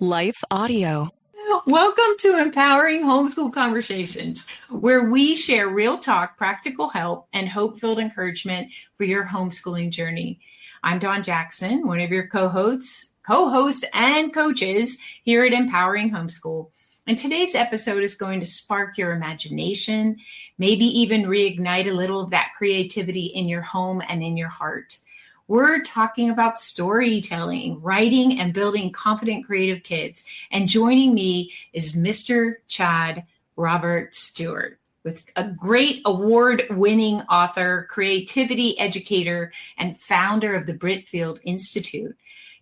Life Audio. Welcome to Empowering Homeschool Conversations, where we share real talk, practical help, and hope-filled encouragement for your homeschooling journey. I'm Dawn Jackson, one of your co-hosts and coaches here at Empowering Homeschool. And today's episode is going to spark your imagination, maybe even reignite a little of that creativity in your home and in your heart. We're talking about storytelling, writing, and building confident, creative kids. And joining me is Mr. Chad Stewart, with a great award-winning author, creativity educator, and founder of the Devonfield Institute.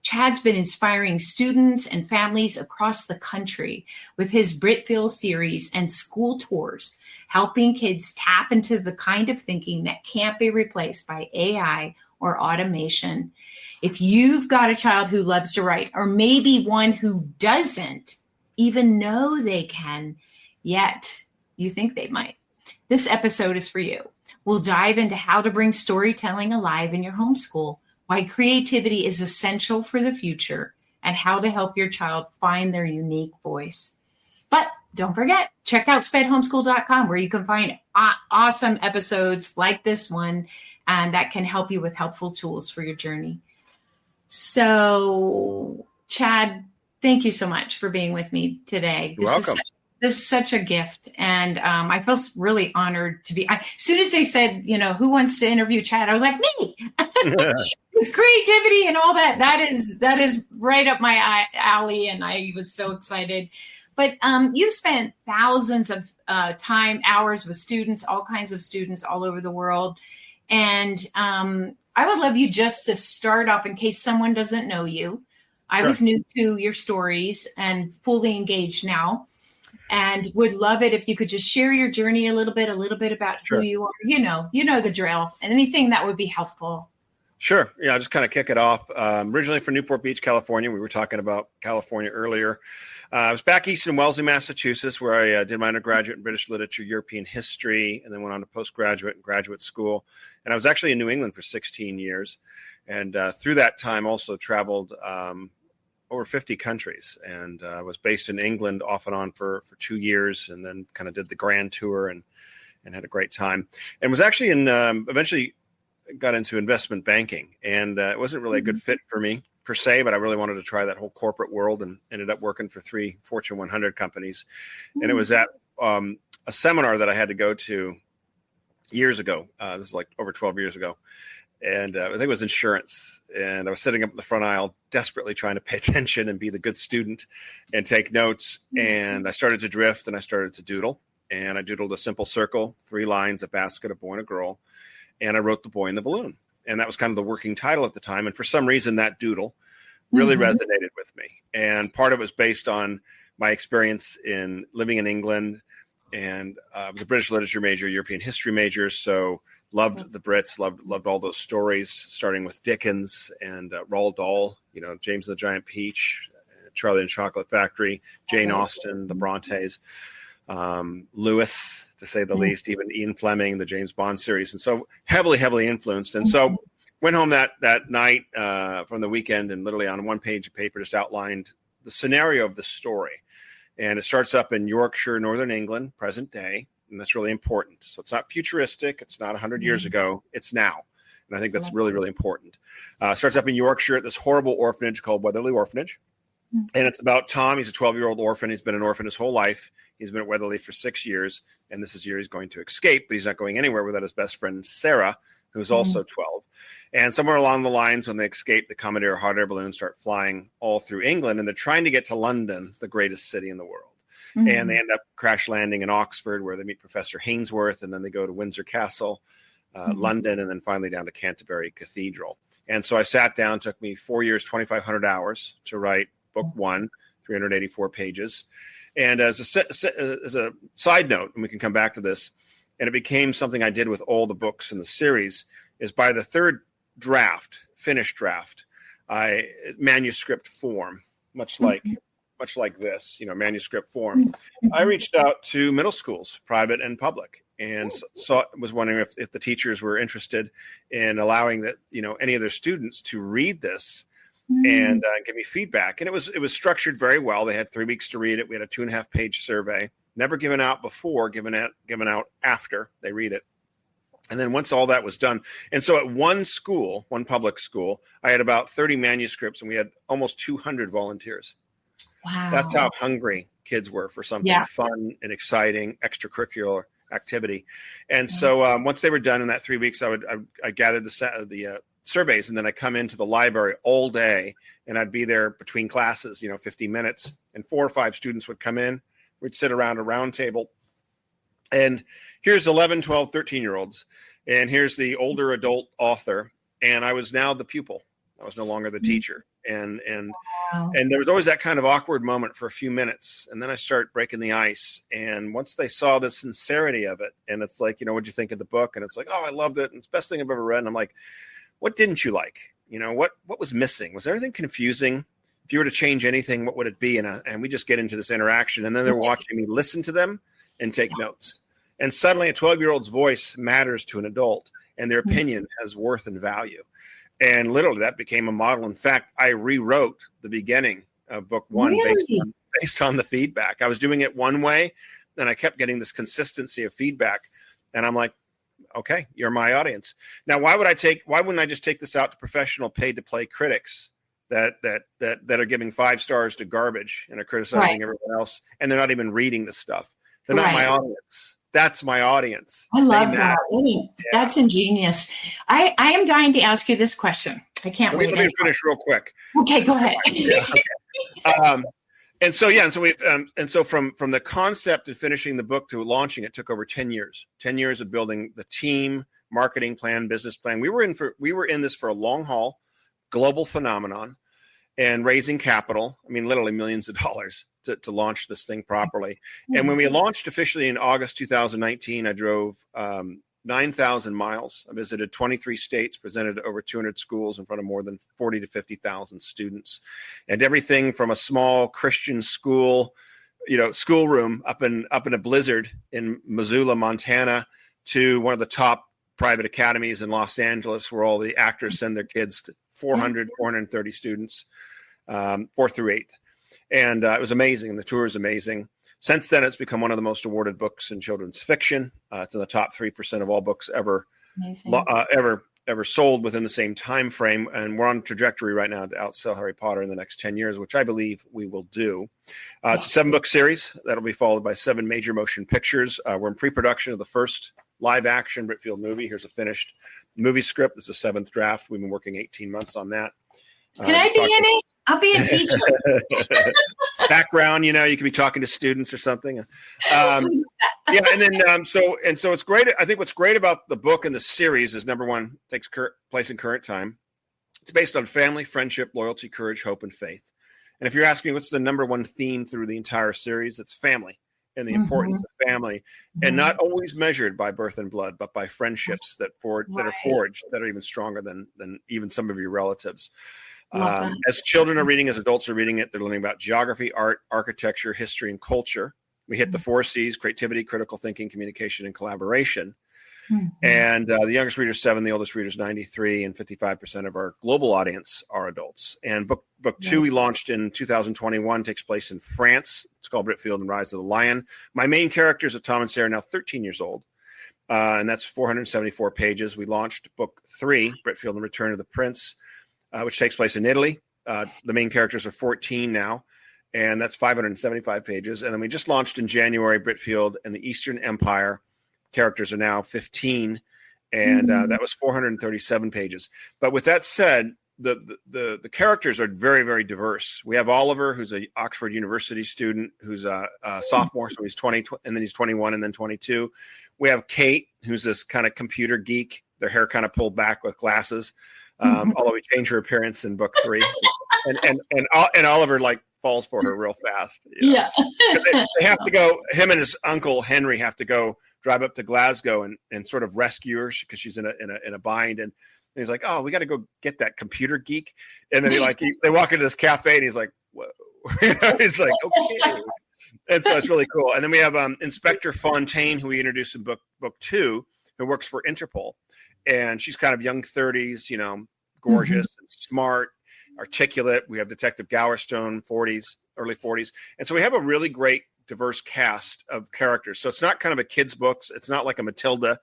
Chad's been inspiring students and families across the country with his Devonfield series and school tours, helping kids tap into the kind of thinking that can't be replaced by AI or automation. If you've got a child who loves to write, or maybe one who doesn't even know they can, yet you think they might, this episode is for you. We'll dive into how to bring storytelling alive in your homeschool, why creativity is essential for the future, and how to help your child find their unique voice. But don't forget, check out spedhomeschool.com, where you can find awesome episodes like this one, and that can help you with helpful tools for your journey. So, Chad, thank you so much for being with me today. You're welcome. This is such a gift, and I feel really honored to be. As soon as they said, who wants to interview Chad, I was like, me. His creativity and all that. That is right up my alley, and I was so excited. But you spent thousands of hours with students, all kinds of students all over the world. And I would love you just to start off, in case someone doesn't know you. I was new to your stories and fully engaged now, and would love it if you could just share your journey a little bit about who you are. You know the drill, and anything that would be helpful. Sure. Yeah, I'll just kind of kick it off. Originally from Newport Beach, California. We were talking about California earlier. I was back east in Wellesley, Massachusetts, where I did my undergraduate in British literature, European history, and then went on to postgraduate and graduate school. And I was actually in New England for 16 years. And through that time also traveled over 50 countries. And I was based in England off and on for 2 years, and then kind of did the grand tour and had a great time. And was actually eventually got into investment banking. And it wasn't really a good fit for me per se, but I really wanted to try that whole corporate world, and ended up working for 3 Fortune 100 companies. And it was at a seminar that I had to go to years ago. This is like over 12 years ago. And I think it was insurance. And I was sitting up in the front aisle, desperately trying to pay attention and be the good student and take notes. And I started to drift, and I started to doodle. And I doodled a simple circle, 3 lines, a basket, a boy and a girl. And I wrote The Boy in the Balloon. And that was kind of the working title at the time. And for some reason, that doodle really resonated with me. And part of it was based on my experience in living in England. And I was a British literature major, European history major. So loved the Brits, loved all those stories, starting with Dickens and Roald Dahl, James and the Giant Peach, Charlie and the Chocolate Factory, Jane Austen, the Brontes, Lewis, to say the least, even Ian Fleming, the James Bond series. And so heavily influenced. And so went home that night from the weekend, and literally on one page of paper just outlined the scenario of the story. And it starts up in Yorkshire, Northern England, present day. And that's really important. So it's not futuristic. It's not 100 years ago. It's now. And I think that's really, really important. Starts up in Yorkshire at this horrible orphanage called Weatherly Orphanage. And it's about Tom. He's a 12-year-old orphan. He's been an orphan his whole life. He's been at Weatherly for 6 years. And this is the year he's going to escape, but he's not going anywhere without his best friend, Sarah, who's also 12. And somewhere along the lines, when they escape, the Commodore hot air balloons start flying all through England. And they're trying to get to London, the greatest city in the world. And they end up crash landing in Oxford, where they meet Professor Hainsworth. And then they go to Windsor Castle, London, and then finally down to Canterbury Cathedral. And so I sat down, took me 4 years, 2,500 hours to write book 1, 384 pages. And as a side note, and we can come back to this, and it became something I did with all the books in the series, is by the third draft, finished draft, manuscript form, much like this, manuscript form, I reached out to middle schools, private and public, and was wondering if the teachers were interested in allowing that, any of their students to read this and give me feedback. And it was structured very well. They had 3 weeks to read it. We had a 2.5-page survey, never given out before, given out after they read it. And then once all that was done, and so at one public school, I had about 30 manuscripts, and we had almost 200 volunteers. Wow. That's how hungry kids were for something fun and exciting, extracurricular activity. And so once they were done in that 3 weeks, I gathered the surveys, and then I come into the library all day, and I'd be there between classes, 50 minutes, and 4 or 5 students would come in. We'd sit around a round table, and here's 11, 12, 13-year-olds, and here's the older adult author, and I was now the pupil. I was no longer the teacher. And there was always that kind of awkward moment for a few minutes, and then I start breaking the ice. And once they saw the sincerity of it, and it's like, what'd you think of the book? And it's like, oh, I loved it, and it's the best thing I've ever read. And I'm like, what didn't you like? What was missing? Was there anything confusing? If you were to change anything, what would it be? And we just get into this interaction, and then they're watching me listen to them and take notes. And suddenly a 12-year-old's voice matters to an adult, and their opinion has worth and value. And literally that became a model. In fact, I rewrote the beginning of book 1 based on the feedback. I was doing it one way, and I kept getting this consistency of feedback. And I'm like, okay, you're my audience. Now, why wouldn't I just take this out to professional paid-to-play critics that are giving 5 stars to garbage and are criticizing everyone else, and they're not even reading the stuff? They're not my audience. That's my audience. I love that. That's ingenious. I am dying to ask you this question. I can't wait. Let me finish real quick. Okay, go ahead. And so from the concept of finishing the book to launching it took over 10 years. 10 years of building the team, marketing plan, business plan. We were in this for a long haul, global phenomenon, and raising capital. I mean, literally millions of dollars to launch this thing properly. And when we launched officially in August 2019, I drove 9,000 miles. I visited 23 states, presented at over 200 schools in front of more than 40 to 50,000 students, and everything from a small Christian school, schoolroom up in a blizzard in Missoula, Montana, to one of the top private academies in Los Angeles, where all the actors send their kids to 430 students, 4th through 8th. And it was amazing. And the tour is amazing. Since then, it's become one of the most awarded books in children's fiction. It's in the top 3% of all books ever sold within the same time frame. And we're on trajectory right now to outsell Harry Potter in the next 10 years, which I believe we will do. It's a 7-book series that'll be followed by 7 major motion pictures. We're in pre-production of the first live-action Britfield movie. Here's a finished movie script. This is the 7th draft. We've been working 18 months on that. Can I be in it? I'll be a teacher. Background, you could be talking to students or something. And then so it's great. I think what's great about the book and the series is, number one, it takes place in current time. It's based on family, friendship, loyalty, courage, hope, and faith. And if you're asking me what's the number one theme through the entire series, it's family and the importance of family, and not always measured by birth and blood, but by friendships that are forged, that are even stronger than even some of your relatives. As children are reading, as adults are reading it, they're learning about geography, art, architecture, history, and culture. We hit the 4 C's: creativity, critical thinking, communication, and collaboration. And the youngest reader is 7, the oldest reader is 93, and 55% of our global audience are adults. And book 2 we launched in 2021, takes place in France. It's called Britfield and Rise of the Lion. My main characters are Tom and Sarah, now 13 years old, and that's 474 pages. We launched book 3, Britfield and Return of the Prince, which takes place in Italy. The main characters are 14 now, and that's 575 pages. And then we just launched in January, Britfield and the Eastern Empire. Characters are now 15, and that was 437 pages. But with that said, the characters are very, very diverse. We have Oliver, who's an Oxford University student, who's a sophomore, so he's 20, and then he's 21, and then 22. We have Kate, who's this kind of computer geek, their hair kind of pulled back with glasses. Although we changed her appearance in book 3, and Oliver falls for her real fast. They have to go. Him and his uncle Henry have to go drive up to Glasgow and sort of rescue her because she's in a bind. And he's like, "Oh, we got to go get that computer geek." And then they walk into this cafe, and he's like, "Whoa!" He's like, "Okay." And so it's really cool. And then we have Inspector Fontaine, who we introduced in book 2, who works for Interpol. And she's kind of young 30s, gorgeous and smart. articulate. We have Detective Gowerstone, early 40s. And so we have a really great diverse cast of characters. So it's not kind of a kid's books. It's not like a Matilda,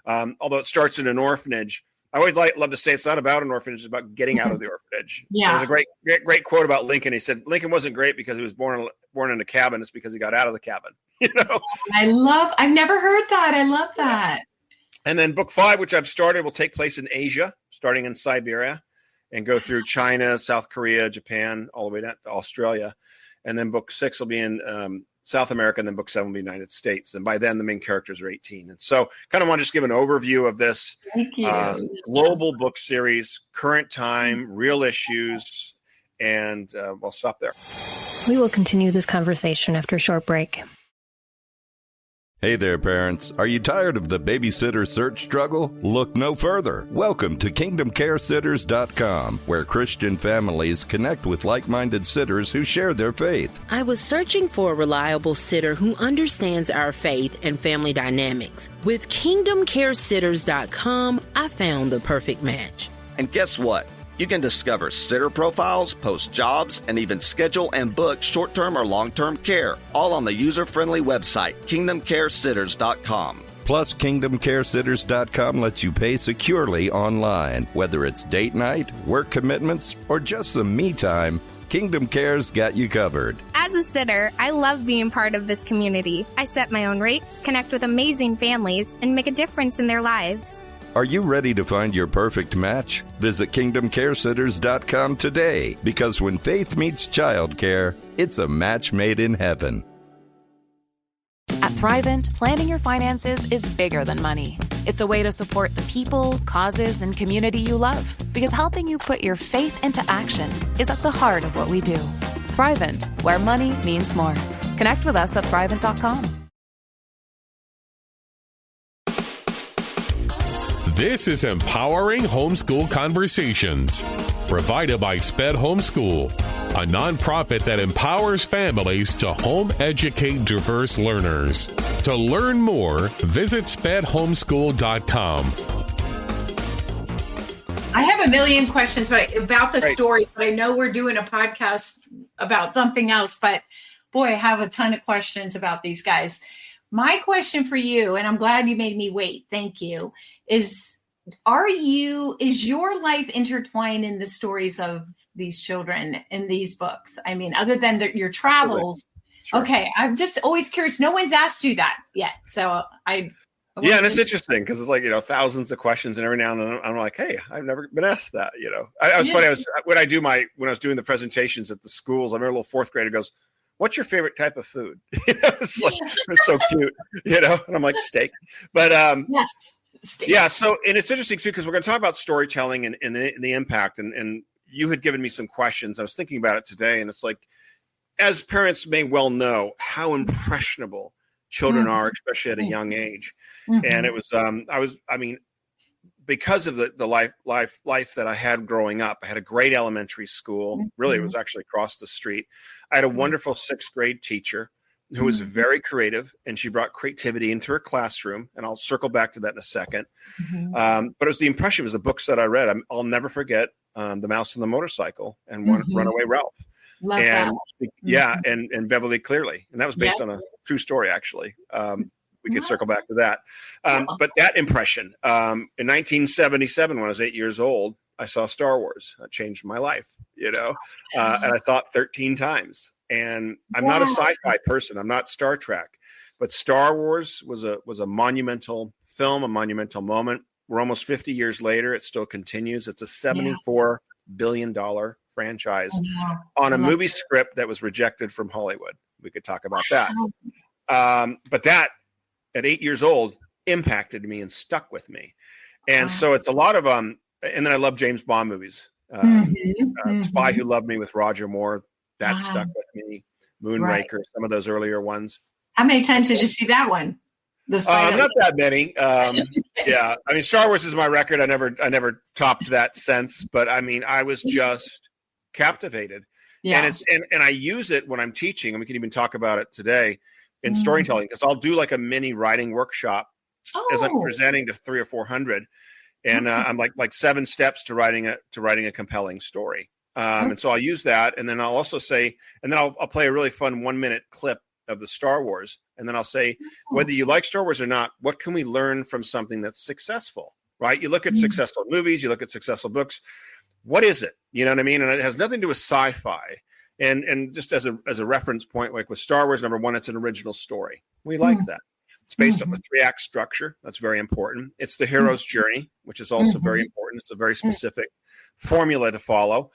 although it starts in an orphanage. I always love to say it's not about an orphanage, it's about getting out of the orphanage. Yeah. There's a great quote about Lincoln. He said, Lincoln wasn't great because he was born in a cabin. It's because he got out of the cabin. I've never heard that. I love that. And then book 5, which I've started, will take place in Asia, starting in Siberia, and go through China, South Korea, Japan, all the way down to Australia. And then book 6 will be in South America, and then book 7 will be United States. And by then, the main characters are 18. And so kind of want to just give an overview of this global book series, current time, real issues, and we'll stop there. We will continue this conversation after a short break. Hey there, parents. Are you tired of the babysitter search struggle? Look no further. Welcome to KingdomCareSitters.com, where Christian families connect with like-minded sitters who share their faith. I was searching for a reliable sitter who understands our faith and family dynamics. With KingdomCareSitters.com, I found the perfect match. And guess what? You can discover sitter profiles, post jobs, and even schedule and book short-term or long-term care, all on the user-friendly website, KingdomCareSitters.com. Plus, KingdomCareSitters.com lets you pay securely online. Whether it's date night, work commitments, or just some me time, Kingdom Care's got you covered. As a sitter, I love being part of this community. I set my own rates, connect with amazing families, and make a difference in their lives. Are you ready to find your perfect match? Visit KingdomCareSitters.com today, because when faith meets childcare, it's a match made in heaven. At Thrivent, planning your finances is bigger than money. It's a way to support the people, causes, and community you love, because helping you put your faith into action is at the heart of what we do. Thrivent, where money means more. Connect with us at Thrivent.com. This is Empowering Homeschool Conversations, provided by SPED Homeschool, a nonprofit that empowers families to home educate diverse learners. To learn more, visit spedhomeschool.com. I have a million questions about the story, but I know we're doing a podcast about something else. But boy, I have a ton of questions about these guys. My question for you, and I'm glad you made me wait, thank you, is your life intertwined in the stories of these children in these books? I mean, other than your travels. Sure. Okay, I'm just always curious. No one's asked you that yet. So and it's interesting because it's like, thousands of questions, and every now and then I'm like, hey, I've never been asked that, I was funny. When I was doing the presentations at the schools, I remember a little fourth grader goes, what's your favorite type of food? It's like, it's so cute, and I'm like, steak. But yes, steak. Yeah. So, and it's interesting too, because we're going to talk about storytelling and the impact. And you had given me some questions. I was thinking about it today, and it's like, as parents may well know, how impressionable children are, especially at a young age. And it was, because of the life that I had growing up, I had a great elementary school. Really, it was actually across the street. I had a wonderful 6th grade teacher who was very creative, and she brought creativity into her classroom. And I'll circle back to that in a second. But it was it was the books that I read. I'll never forget The Mouse and the Motorcycle and Runaway Ralph. Love that. Yeah, and Beverly Clearly. And that was based on a true story, actually. We could circle back to that. But that impression, in 1977, when I was 8 years old, I saw Star Wars. That changed my life, and I thought 13 times. And I'm not a sci-fi person. I'm not Star Trek. But Star Wars was a monumental film, a monumental moment. We're almost 50 years later. It still continues. It's a $74 billion franchise on a movie script that was rejected from Hollywood. We could talk about that. But that, at 8 years old, impacted me and stuck with me. And so it's a lot of, and then I love James Bond movies. Spy Who Loved Me with Roger Moore, that stuck with me. Moonraker, some of those earlier ones. How many times did you see that one? Not that many. Yeah. I mean, Star Wars is my record. I never topped that sense, but I mean, I was just captivated. Yeah. And I use it when I'm teaching, and we can even talk about it today in storytelling, because I'll do like a mini writing workshop as I'm presenting to 300 or 400. And I'm like 7 steps to writing a compelling story. And so I'll use that. And then I'll also say, and then I'll play a really fun 1-minute clip of the Star Wars. And then I'll say, whether you like Star Wars or not, what can we learn from something that's successful, right? You look at successful movies, you look at successful books. What is it? You know what I mean? And it has nothing to do with sci-fi. And just as a reference point, like with Star Wars, number one, it's an original story. We like that. It's based on the 3-act structure. That's very important. It's the hero's journey, which is also very important. It's a very specific formula to follow.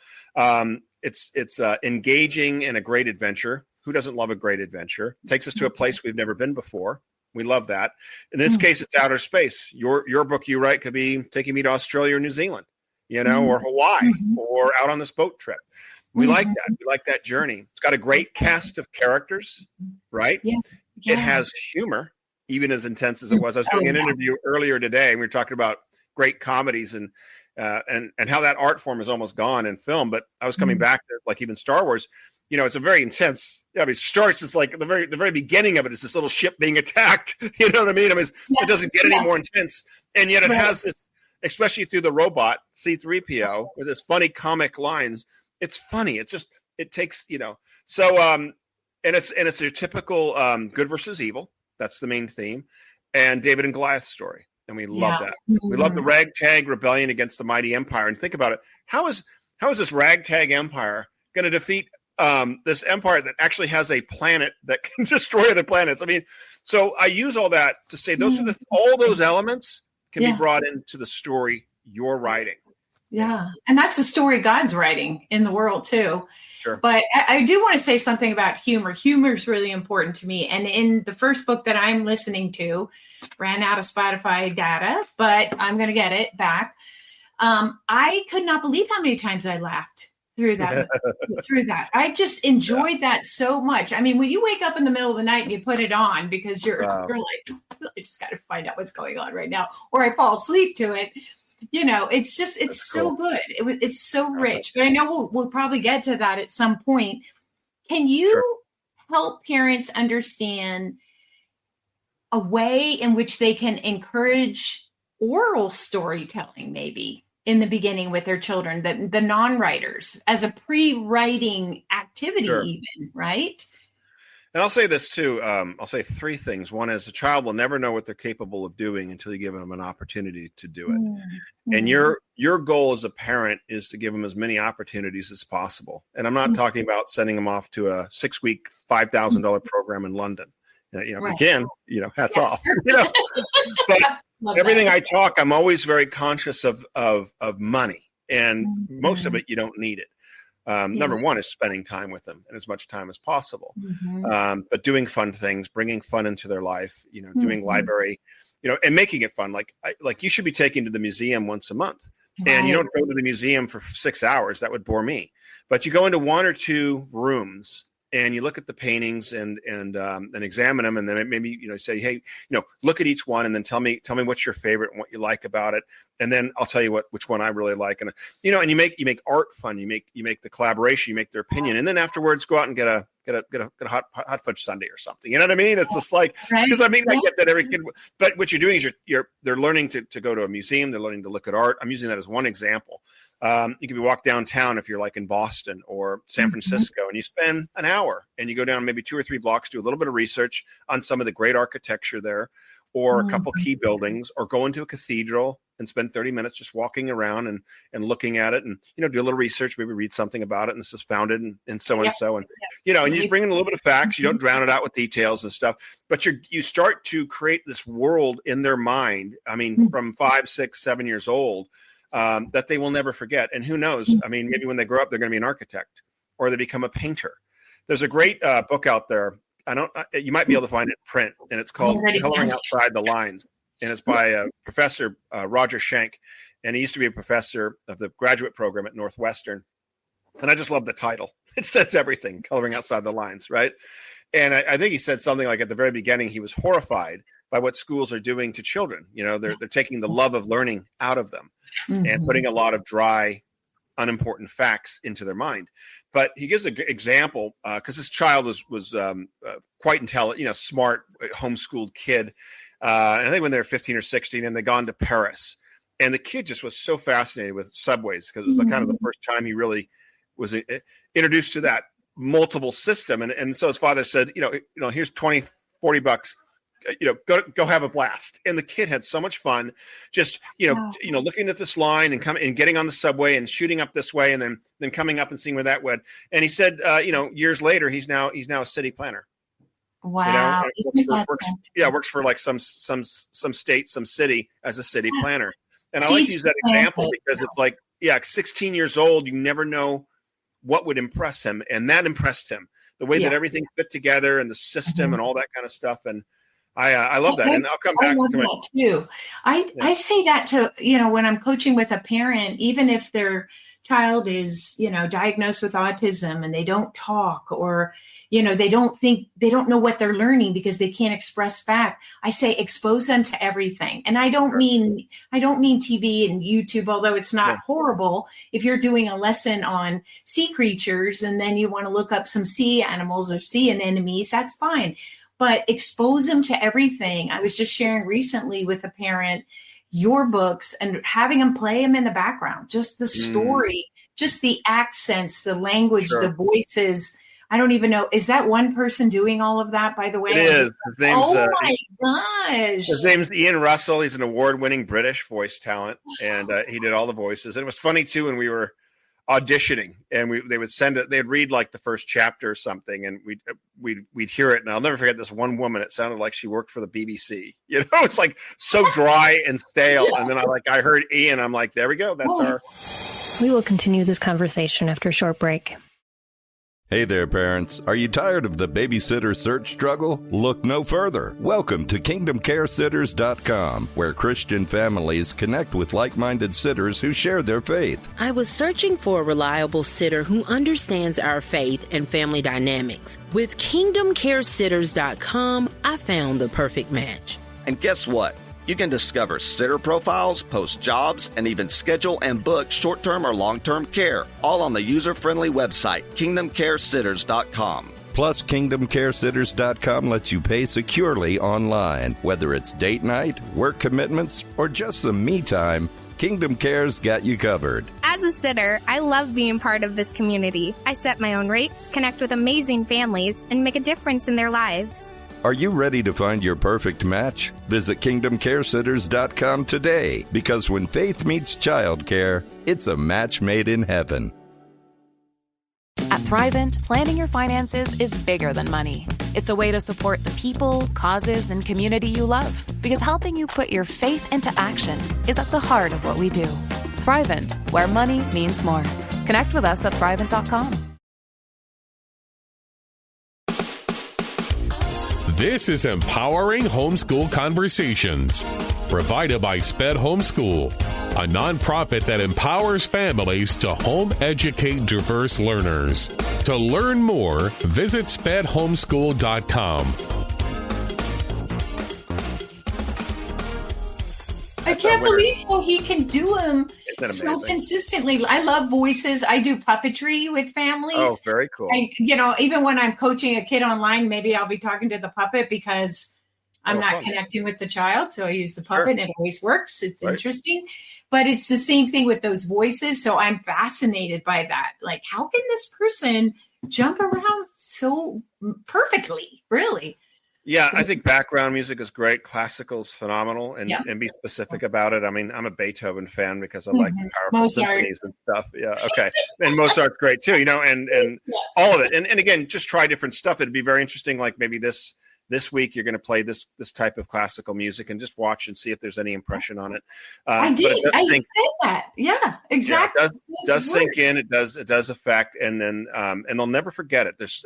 It's engaging in a great adventure. Who doesn't love a great adventure? Takes us to a place we've never been before. We love that. In this case, it's outer space. Your book you write could be taking me to Australia or New Zealand, or Hawaii, or out on this boat trip. We like that. We like that journey. It's got a great cast of characters, right? Yeah. It has humor, even as intense as it was. I was doing an interview earlier today, and we were talking about great comedies and how that art form is almost gone in film. But I was coming back to like even Star Wars. It's a very intense. I mean, it starts. It's like the very beginning of it is this little ship being attacked. You know what I mean? It doesn't get any more intense, and yet it has this, especially through the robot C-3PO with this funny comic lines. It's funny. It takes, so, and it's a typical good versus evil. That's the main theme. And David and Goliath story. And we love that. We love the ragtag rebellion against the mighty empire. And think about it. How is this ragtag empire going to defeat this empire that actually has a planet that can destroy other planets? I mean, so I use all that to say all those elements can be brought into the story you're writing. Yeah. And that's the story God's writing in the world too. Sure. But I do want to say something about humor. Humor is really important to me. And in the first book that I'm listening to, ran out of Spotify data, but I'm going to get it back. I could not believe how many times I laughed through that. I just enjoyed that so much. I mean, when you wake up in the middle of the night and you put it on because you're like, I just got to find out what's going on right now, or I fall asleep to it. It's so good. It's so rich, but I know we'll probably get to that at some point. Can you help parents understand a way in which they can encourage oral storytelling, maybe in the beginning with their children, the non-writers as a pre-writing activity, even, right? And I'll say this too. I'll say 3 things. One is a child will never know what they're capable of doing until you give them an opportunity to do it. And your goal as a parent is to give them as many opportunities as possible. And I'm not talking about sending them off to a 6-week, $5,000 program in London. If you can, hats off. But everything I talk, I'm always very conscious of money, and most of it you don't need it. Number one is spending time with them and as much time as possible. But doing fun things, bringing fun into their life, doing library, and making it fun. Like you should be taken to the museum once a month, and you don't go to the museum for 6 hours. That would bore me. But you go into 1 or 2 rooms and you look at the paintings and examine them, and then maybe say, hey, look at each one, and then tell me what's your favorite and what you like about it, and then I'll tell you which one I really like, and and you make art fun, you make the collaboration, you make their opinion, and then afterwards go out and get a hot fudge sundae or something. You know what I mean? It's just like, because I get that every kid, but what you're doing is they're learning to go to a museum, they're learning to look at art. I'm using that as one example. You can walk downtown if you're like in Boston or San Francisco, and you spend an hour and you go down maybe 2 or 3 blocks, do a little bit of research on some of the great architecture there, or a couple key buildings, or go into a cathedral and spend 30 minutes just walking around and looking at it, and do a little research, maybe read something about it, and this was founded and so and so, and and you just bring in a little bit of facts. You don't drown it out with details and stuff, but you start to create this world in their mind. I mean, from 5, 6, 7 years old. That they will never forget. And who knows? I mean, maybe when they grow up, they're going to be an architect, or they become a painter. There's a great book out there. You might be able to find it in print, and it's called Coloring Outside the Lines. And it's by Professor Roger Schenck. And he used to be a professor of the graduate program at Northwestern. And I just love the title. It says everything, Coloring Outside the Lines, right? And I think he said something like at the very beginning, he was horrified by what schools are doing to children. They're taking the love of learning out of them and putting a lot of dry, unimportant facts into their mind. But he gives an example because this child was quite intelligent, smart, homeschooled kid. And I think when they were 15 or 16, and they gone to Paris, and the kid just was so fascinated with subways because it was kind of the first time he really introduced to that multiple system. And so his father said, here's $20, $40, go have a blast. And the kid had so much fun just, looking at this line and getting on the subway and shooting up this way and then coming up and seeing where that went. And he said, years later, he's now a city planner. Wow. Works for like some state, some city as a city planner. And I like to use that example because it's like, 16 years old, you never know what would impress him. And that impressed him, the way that everything fit together and the system and all that kind of stuff. And I love that. And I'll come back to that too. I say that to, when I'm coaching with a parent, even if their child is, diagnosed with autism and they don't talk or, they don't know what they're learning because they can't express back. I say expose them to everything. And I don't mean TV and YouTube, although it's not horrible. If you're doing a lesson on sea creatures and then you want to look up some sea animals or sea anemones, that's fine. But expose them to everything. I was just sharing recently with a parent your books and having them play them in the background, just the story, just the accents, the language, the voices. I don't even know. Is that one person doing all of that, by the way? It is. His name's, my gosh. His name's Ian Russell. He's an award-winning British voice talent, and he did all the voices. And it was funny, too, when we were auditioning, and they would send it. They'd read like the first chapter or something, and we'd hear it. And I'll never forget this one woman. It sounded like she worked for the BBC. It's like so dry and stale. And then I heard Ian. I'm like, there we go. That's our. We will continue this conversation after a short break. Hey there, parents. Are you tired of the babysitter search struggle? Look no further. Welcome to KingdomCareSitters.com, where Christian families connect with like-minded sitters who share their faith. I was searching for a reliable sitter who understands our faith and family dynamics. With KingdomCareSitters.com, I found the perfect match. And guess what? You can discover sitter profiles, post jobs, and even schedule and book short-term or long-term care, all on the user-friendly website, KingdomCareSitters.com. Plus, KingdomCareSitters.com lets you pay securely online. Whether it's date night, work commitments, or just some me time, Kingdom Care's got you covered. As a sitter, I love being part of this community. I set my own rates, connect with amazing families, and make a difference in their lives. Are you ready to find your perfect match? Visit KingdomCareSitters.com today, because when faith meets childcare, it's a match made in heaven. At Thrivent, planning your finances is bigger than money. It's a way to support the people, causes, and community you love, because helping you put your faith into action is at the heart of what we do. Thrivent, where money means more. Connect with us at Thrivent.com. This is Empowering Homeschool Conversations, provided by SPED Homeschool, a nonprofit that empowers families to home educate diverse learners. To learn more, visit spedhomeschool.com. I can't believe how he can do them so consistently. I love voices. I do puppetry with families. Oh, very cool. Even when I'm coaching a kid online, maybe I'll be talking to the puppet because I'm not connecting with the child. So I use the puppet and it always works. It's interesting. But it's the same thing with those voices. So I'm fascinated by that. Like, how can this person jump around so perfectly, really? Yeah, I think background music is great. Classical is phenomenal, and be specific about it. I mean, I'm a Beethoven fan because I like the powerful symphonies and stuff. Yeah, okay. And Mozart's great too, and all of it. And again, just try different stuff. It'd be very interesting. Like maybe this week you're going to play this type of classical music and just watch and see if there's any impression on it. I did. I said that. Yeah, exactly. Yeah, it does sink in. It does affect, and then and they'll never forget it. There's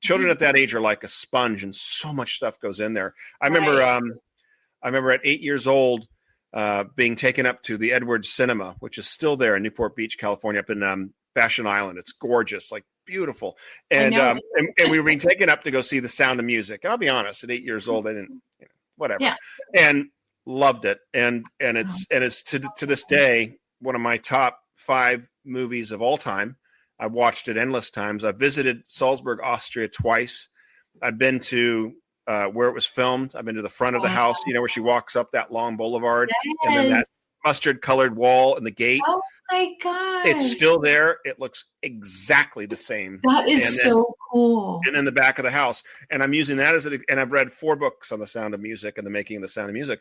children at that age are like a sponge, and so much stuff goes in there. I remember at 8 years old being taken up to the Edwards Cinema, which is still there in Newport Beach, California, up in Fashion Island. It's gorgeous, like beautiful. And we were being taken up to go see The Sound of Music. And I'll be honest, at 8 years old, I didn't, whatever. Yeah. And loved it. And it's to this day one of my top 5 movies of all time. I've watched it endless times. I've visited Salzburg, Austria twice. I've been to where it was filmed. I've been to the front of the house, where she walks up that long boulevard. Yes. And then mustard colored wall and the gate. Oh my gosh. It's still there. It looks exactly the same. That is so cool. And then the back of the house. And I'm using that and I've read 4 books on the sound of music and the making of the sound of music,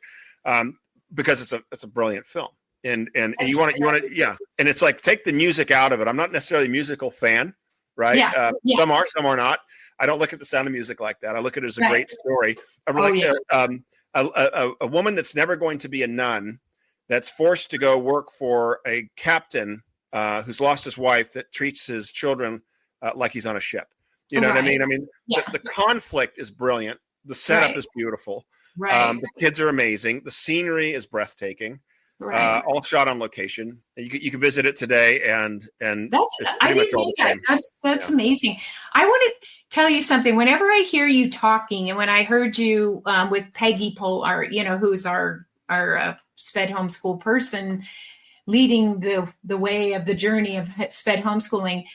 because it's a brilliant film. And you want to, yeah. And it's like, take the music out of it. I'm not necessarily a musical fan, right? Yeah. Some are not. I don't look at the sound of music like that. I look at it as a great story. A woman that's never going to be a nun, that's forced to go work for a captain who's lost his wife, that treats his children like he's on a ship. You know what I mean? The conflict is brilliant. The setup is beautiful. Right. The kids are amazing. The scenery is breathtaking. Right. All shot on location. You can visit it today, and I didn't know that. That's amazing. I want to tell you something. Whenever I hear you talking, and when I heard you with Peggy Polar, who's our SPED homeschool person, leading the way of the journey of SPED homeschooling.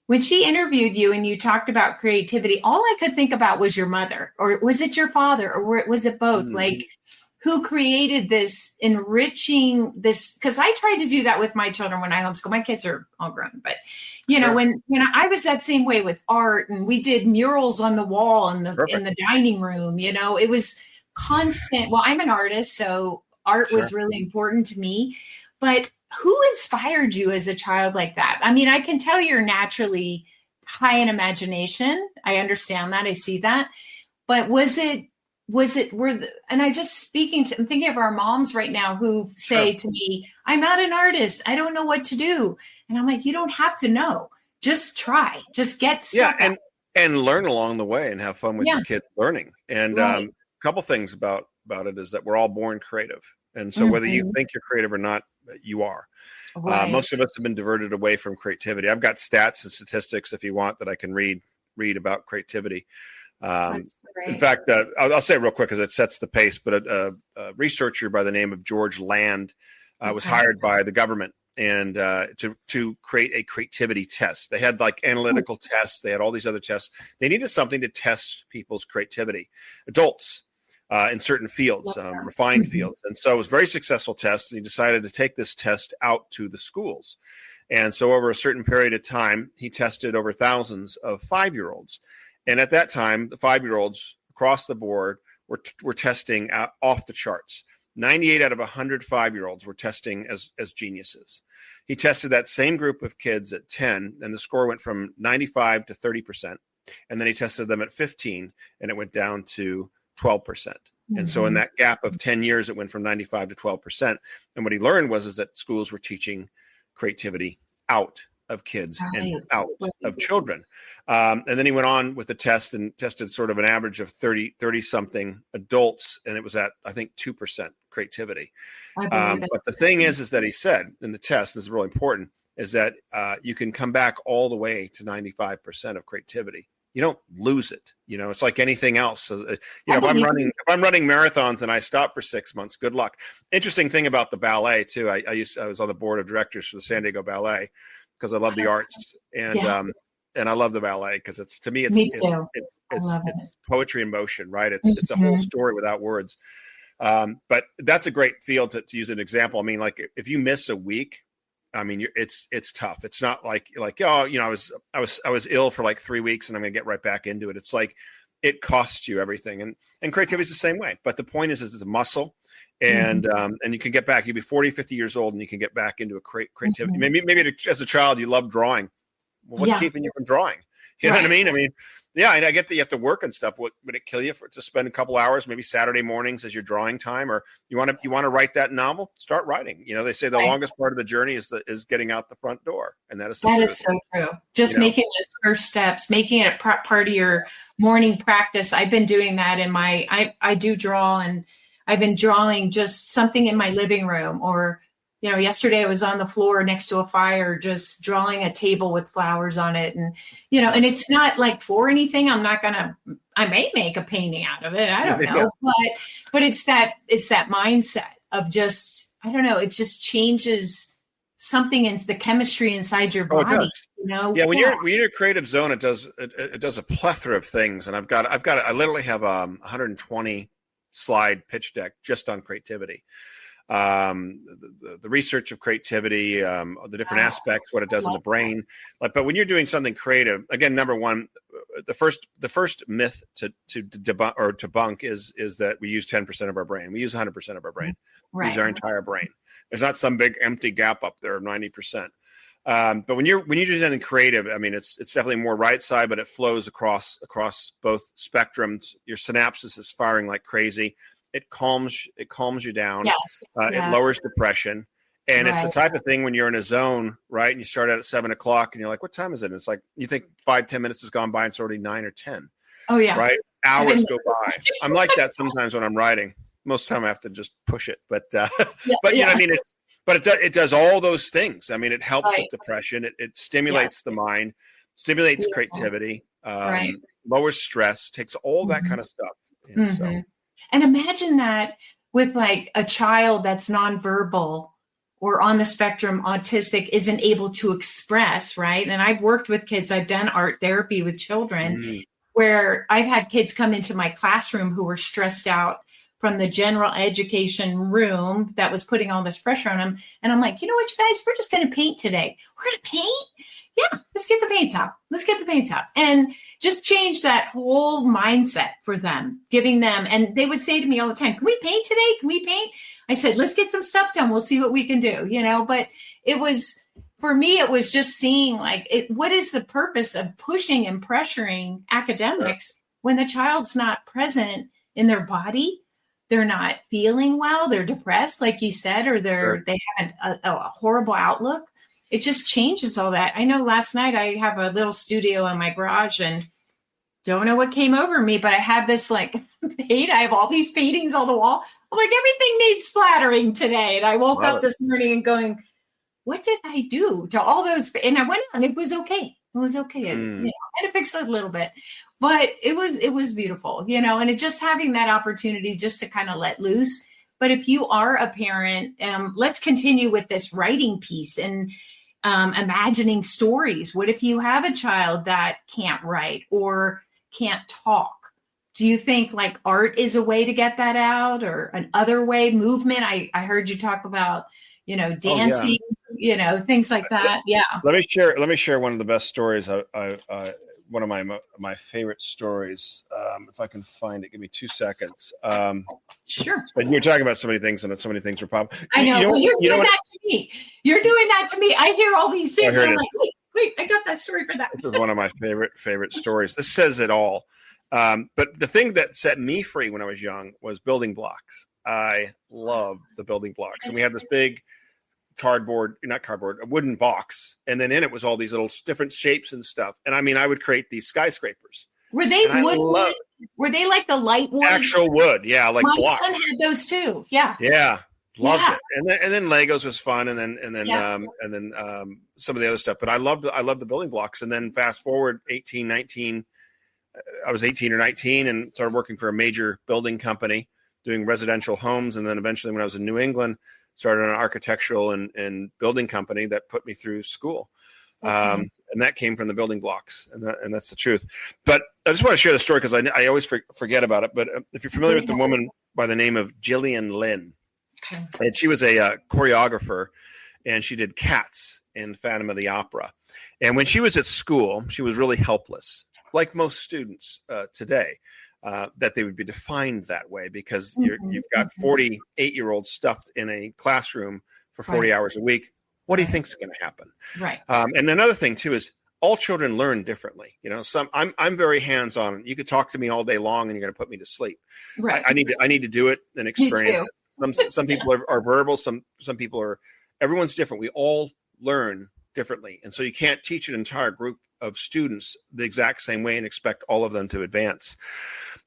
When she interviewed you and you talked about creativity, all I could think about was your mother, or was it your father, or was it both? Mm-hmm. Like, who created this enriching this? Because I tried to do that with my children when I homeschool. My kids are all grown, but when I was that same way with art, and we did murals on the wall in the dining room. It was constant. Well, I'm an artist, so art was really important to me. But who inspired you as a child like that? I mean, I can tell you're naturally high in imagination. I understand that. I see that. But I'm thinking of our moms right now who say to me, I'm not an artist. I don't know what to do. And I'm like, you don't have to know. Just try. Just get stuff. Yeah, and learn along the way and have fun with your kids learning. And a couple things about it is that we're all born creative. And so whether you think you're creative or not, you are. Right. Most of us have been diverted away from creativity. I've got stats and statistics, if you want, that I can read about creativity. In fact, I'll say it real quick because it sets the pace, but a researcher by the name of George Land was hired by the government and to create a creativity test. They had like analytical tests. They had all these other tests. They needed something to test people's creativity, adults in certain fields, refined fields. And so it was a very successful test. And he decided to take this test out to the schools. And so over a certain period of time, he tested over thousands of 5-year-olds. And at that time, the 5-year-olds across the board were testing off the charts. 98 out of 100 5-year-olds were testing as geniuses. He tested that same group of kids at 10, and the score went from 95 to 30%. And then he tested them at 15, and it went down to 12%. Mm-hmm. And so in that gap of 10 years, it went from 95 to 12%. And what he learned was that schools were teaching creativity out of kids and out of children. And then he went on with the test and tested sort of an average of 30 something adults. And it was at, I think, 2% creativity. But the thing is that he said in the test, this is really important, is that you can come back all the way to 95% of creativity. You don't lose it. It's like anything else. If I'm running marathons and I stop for 6 months, good luck. Interesting thing about the ballet too. I was on the board of directors for the San Diego Ballet because I love the arts and I love the ballet because it's poetry in motion, right? It's a whole story without words. But that's a great field to use an example. I mean, like if you miss a week, I mean, it's tough. It's not like I was ill for like 3 weeks and I'm going to get right back into it. It's like it costs you everything, and creativity is the same way. But the point is it's a muscle, and you can get back. You'll be 40, 50 years old, and you can get back into a creativity. Maybe as a child you loved drawing. Well, what's keeping you from drawing? You know what I mean? I mean, yeah, and I get that you have to work and stuff. Would it kill you to spend a couple hours, maybe Saturday mornings as your drawing time, or you want to write that novel? Start writing. They say the longest part of the journey is getting out the front door, and that is the truth. Is so true. Just making those first steps, making it a part of your morning practice. I've been doing that in I do draw, and I've been drawing just something in my living room, or yesterday I was on the floor next to a fire, just drawing a table with flowers on it. And, and it's not like for anything. I may make a painting out of it. I don't know, but it's that mindset of just, I don't know. It just changes something in the chemistry inside your body. Yeah. When you're in a creative zone, it does a plethora of things. And I literally have 120 slide pitch deck just on creativity. the research of creativity, the different aspects, what it does in the brain. But when you're doing something creative, again, number one, the first myth to debunk or to bunk is that we use 10% of our brain. We use 100% of our brain. We use our entire brain. There's not some big empty gap up there of 90%. But when you do something creative, I mean, it's definitely more right side, but it flows across both spectrums. Your synapses is firing like crazy. It calms you down. Yes. It lowers depression. And it's the type of thing when you're in a zone, right? And you start out at 7:00 and you're like, what time is it? And it's like, you think 5-10 minutes has gone by and it's already 9 or 10. Oh yeah. Right. Hours go by. I'm like that sometimes when I'm writing. Most of the time I have to just push it. But you know what I mean? It does all those things. I mean, it helps with depression. It stimulates the mind, stimulates creativity, lowers stress, takes all that kind of stuff. And so. And imagine that with like a child that's nonverbal or on the spectrum, autistic, isn't able to express, right? And I've worked with kids, I've done art therapy with children where I've had kids come into my classroom who were stressed out from the general education room that was putting all this pressure on them. And I'm like, you know what, you guys, we're just going to paint today. We're going to paint? Yeah, let's get the paints out. And just change that whole mindset for them, giving them, and they would say to me all the time, can we paint today? Can we paint? I said, let's get some stuff done. We'll see what we can do, you know, but it was, for me, it was just seeing like, what is the purpose of pushing and pressuring academics when the child's not present in their body? They're not feeling well. They're depressed, like you said, or they have a horrible outlook. It just changes all that. I know last night I have a little studio in my garage and don't know what came over me, but I had this like paint. I have all these paintings on the wall. I'm like, everything needs splattering today. And I woke up this morning and going, what did I do to all those? And I went on, it was okay. It was okay. You know, I had to fix it a little bit, but it was beautiful, you know, and it just having that opportunity just to kind of let loose. But if you are a parent, let's continue with this writing piece and imagining stories. What if you have a child that can't write or can't talk? Do you think like art is a way to get that out, or another way, movement? I heard you talk about, you know, dancing, you know, things like that. Yeah. Let me share one of the best stories. One of my favorite stories. If I can find it, give me 2 seconds. Sure. But you're talking about so many things, and so many things were popping. I know. Well, you're doing that to me. You're doing that to me. I hear all these things. And I'm like, wait, I got that story for that. This is one of my favorite stories. This says it all. But the thing that set me free when I was young was building blocks. I loved the building blocks. And we had this big a wooden box. And then in it was all these little different shapes and stuff. And I mean, I would create these skyscrapers. Were they wood? Were they like the light wood? Actual wood. Yeah. Like my blocks. son had those too. Yeah. Yeah. Loved it. And then Legos was fun. And then some of the other stuff, but I loved the building blocks. And then fast forward 18, 19, I was 18 or 19 and started working for a major building company doing residential homes. And then eventually when I was in New England, started an architectural and building company that put me through school. And that came from the building blocks, and that's the truth. But I just want to share the story because I always forget about it. But if you're familiar with the woman by the name of Gillian Lynn, and she was a choreographer, and she did Cats in Phantom of the Opera. And when she was at school, she was really helpless, like most students today. That they would be defined that way because you've got 48-year-olds stuffed in a classroom for 40 hours a week. What do you think is going to happen? Right. And another thing too is all children learn differently. You know, I'm very hands-on. You could talk to me all day long and you're going to put me to sleep. Right. I need to do it and experience it. Some people are verbal. Some people are. Everyone's different. We all learn differently, and so you can't teach an entire group of students the exact same way and expect all of them to advance.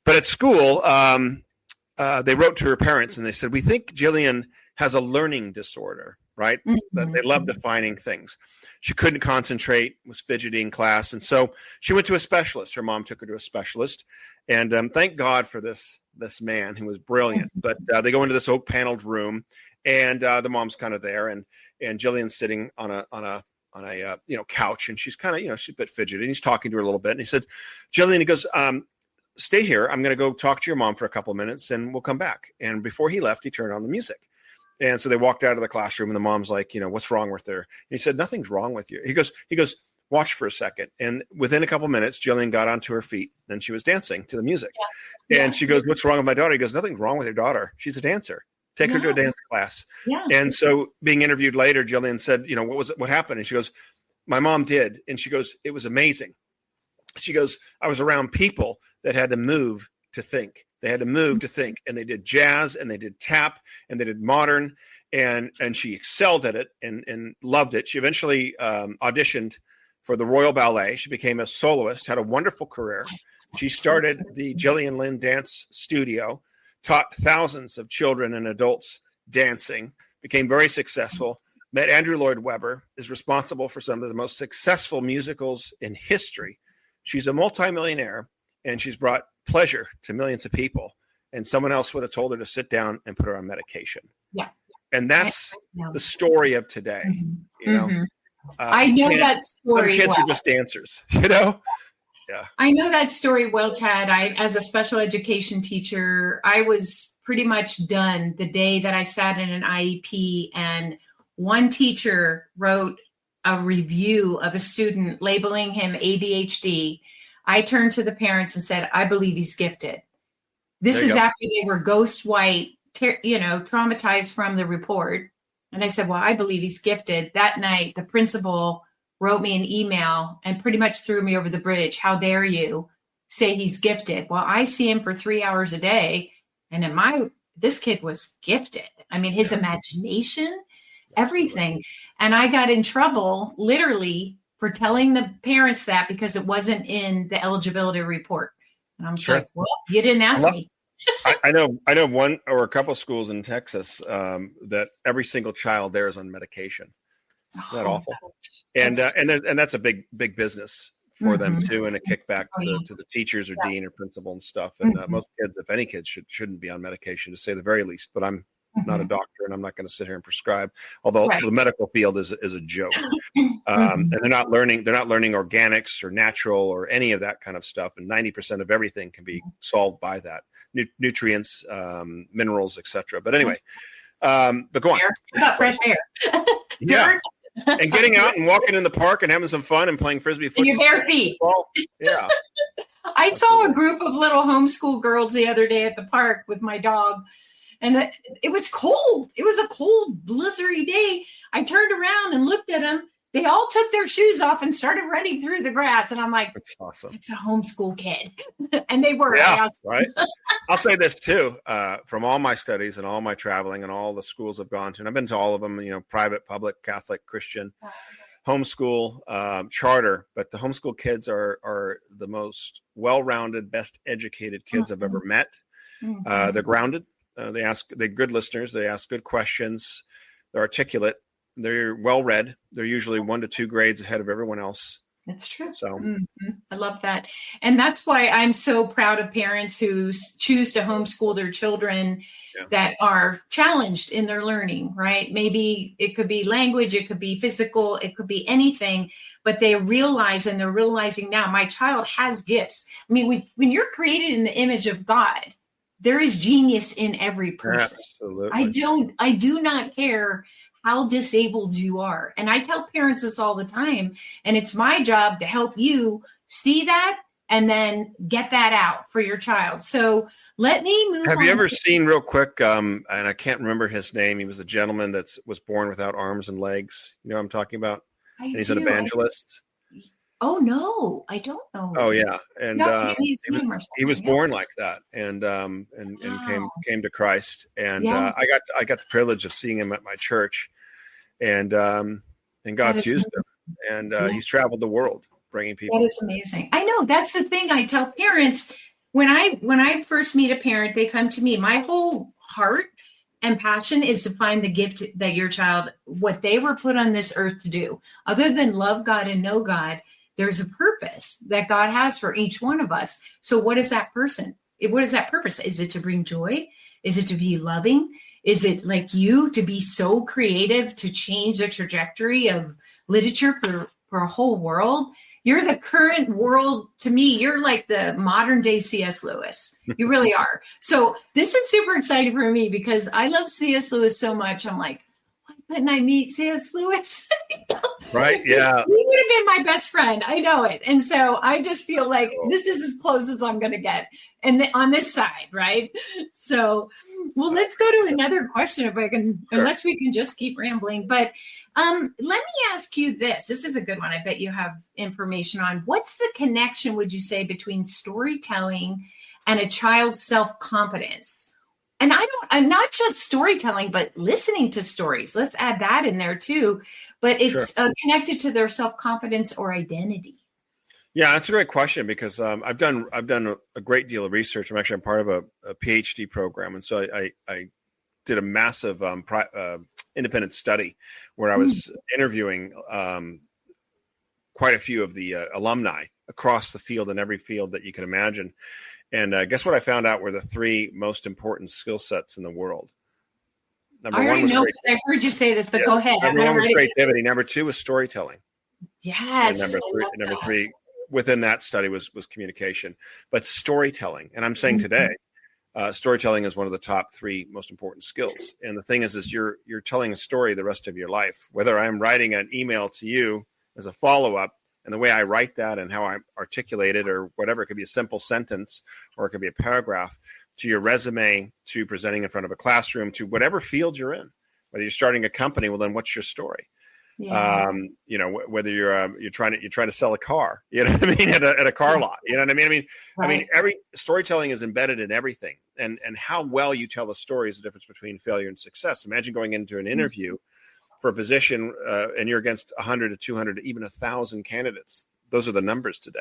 But at school, they wrote to her parents and they said, we think Jillian has a learning disorder, right? Mm-hmm. They love defining things. She couldn't concentrate, was fidgety in class. And so she went to a specialist. Her mom took her to a specialist. And thank God for this man who was brilliant. But they go into this oak paneled room and the mom's kind of there. And Jillian's sitting on a couch, and she's kind of, she's a bit fidgety, and he's talking to her a little bit. And he said, Jillian, he goes, stay here. I'm going to go talk to your mom for a couple of minutes and we'll come back. And before he left, he turned on the music And so they walked out of the classroom and the mom's like, what's wrong with her? And he said, nothing's wrong with you. He goes, watch for a second. And within a couple minutes, Jillian got onto her feet and she was dancing to the music. Yeah. And she goes, what's wrong with my daughter? He goes, nothing's wrong with your daughter. She's a dancer. Take her to a dance class. Yeah. And so being interviewed later, Jillian said, what happened? And she goes, my mom did. And she goes, it was amazing. She goes, I was around people that had to move to think. They had to move to think. And they did jazz and they did tap and they did modern. And she excelled at it and loved it. She eventually auditioned for the Royal Ballet. She became a soloist, had a wonderful career. She started the Jillian Lynn Dance Studio, taught thousands of children and adults dancing, became very successful, met Andrew Lloyd Webber, is responsible for some of the most successful musicals in history. She's a multimillionaire, and she's brought pleasure to millions of people. And someone else would have told her to sit down and put her on medication. Yeah. And that's the story of today, I know that story. Kids are just dancers, Yeah. I know that story well, Chad. As a special education teacher, I was pretty much done the day that I sat in an IEP and one teacher wrote a review of a student labeling him ADHD. I turned to the parents and said, I believe he's gifted. This is after they were ghost white, traumatized from the report. And I said, well, I believe he's gifted. That night, the principal wrote me an email and pretty much threw me over the bridge. How dare you say he's gifted? Well, I see him for 3 hours a day. And this kid was gifted. I mean, his imagination, everything. And I got in trouble literally for telling the parents that because it wasn't in the eligibility report. And I'm like, well, you didn't ask me. I know one or a couple of schools in Texas that every single child there is on medication. Isn't that awful? And that's a big business for them too, and a kickback to the teachers or dean or principal and stuff. And most kids, if any kids, shouldn't be on medication to say the very least. But I'm not a doctor, and I'm not going to sit here and prescribe. Although the medical field is a joke, and they're not learning organics or natural or any of that kind of stuff. And 90% of everything can be solved by that. Nutrients, minerals, etc. But anyway, but go on. Fresh air. Yeah. And getting out and walking in the park and having some fun and playing frisbee football. In your bare feet. Yeah. I saw a group of little homeschool girls the other day at the park with my dog, and it was cold. It was a cold, blizzardy day. I turned around and looked at them. They all took their shoes off and started running through the grass. And I'm like, that's awesome. It's a homeschool kid. And they were. Yeah, right. I'll say this too, from all my studies and all my traveling and all the schools I've gone to, and I've been to all of them, private, public, Catholic, Christian, homeschool, charter, but the homeschool kids are the most well-rounded, best educated kids I've ever met. They're grounded. They're good listeners. They ask good questions. They're articulate. They're well-read. They're usually 1 to 2 grades ahead of everyone else. That's true. So I love that. And that's why I'm so proud of parents who choose to homeschool their children that are challenged in their learning, right? Maybe it could be language, it could be physical, it could be anything, but they realize, and they're realizing now, my child has gifts. I mean, when you're created in the image of God, there is genius in every person. Absolutely. I do not care how disabled you are. And I tell parents this all the time, and it's my job to help you see that and then get that out for your child. So let me move on. Have you ever seen, real quick, and I can't remember his name, he was a gentleman that was born without arms and legs. You know what I'm talking about? And he's an evangelist. Oh, no, I don't know. Oh, yeah. And he was born like that and came to Christ. And I got the privilege of seeing him at my church. And God's used him. And he's traveled the world bringing people. That is amazing. I know. That's the thing I tell parents. When I first meet a parent, they come to me. My whole heart and passion is to find the gift that your child, what they were put on this earth to do. Other than love God and know God, there's a purpose that God has for each one of us. So what is that person? What is that purpose? Is it to bring joy? Is it to be loving? Is it like you to be so creative to change the trajectory of literature for a whole world? You're the current world to me. You're like the modern day C.S. Lewis. You really are. So this is super exciting for me because I love C.S. Lewis so much. I'm like, why couldn't I meet C.S. Lewis? Right. Yeah. He would have been my best friend. I know it. And so I just feel like this is as close as I'm going to get. And on this side, right? So, well, let's go to another question if I can, unless we can just keep rambling. But let me ask you this. This is a good one. I bet you have information on. What's the connection, would you say, between storytelling and a child's self-confidence? And I'm not just storytelling, but listening to stories. Let's add that in there too. But it's connected to their self-confidence or identity. Yeah, that's a great question because I've done a great deal of research. I'm part of a PhD program, and so I did a massive independent study where I was interviewing quite a few of the alumni across the field in every field that you can imagine. And guess what I found out were the three most important skill sets in the world. Number one was because I've heard you say this, but go ahead. Number one was creativity. Number two was storytelling. Yes. And number three within that study was communication. But storytelling, and I'm saying today, storytelling is one of the top three most important skills. And the thing is you're telling a story the rest of your life. Whether I'm writing an email to you as a follow-up, and the way I write that and how I articulate it or whatever, it could be a simple sentence or it could be a paragraph, to your resume, to presenting in front of a classroom, to whatever field you're in. Whether you're starting a company, well, then what's your story? Yeah. Whether you're trying to sell a car, you know what I mean, at a car lot, you know what I mean? I mean, every storytelling is embedded in everything, and how well you tell the story is the difference between failure and success. Imagine going into an interview for a position, and you're against 100 to 200 to even 1,000 candidates. Those are the numbers today.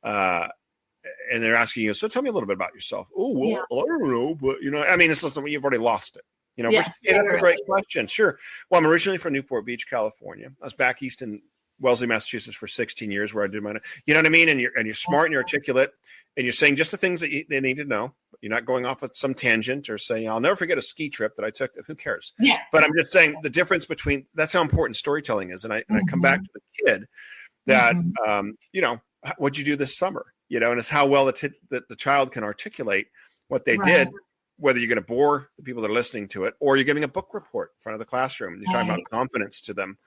And they're asking you, so tell me a little bit about yourself. Oh, well, I don't know, but it's just you've already lost it. That's a great question. Sure. Well, I'm originally from Newport Beach, California. I was back east in Wellesley, Massachusetts for 16 years where I did my, you know what I mean? And you're smart and you're articulate and you're saying just the things that they need to know. You're not going off at some tangent or saying, I'll never forget a ski trip that I took. Who cares? Yeah. But I'm just saying the difference between, that's how important storytelling is. And I come back to the kid that, what'd you do this summer? And it's how well the child can articulate what they did, whether you're going to bore the people that are listening to it or you're giving a book report in front of the classroom. And you're talking about confidence to them.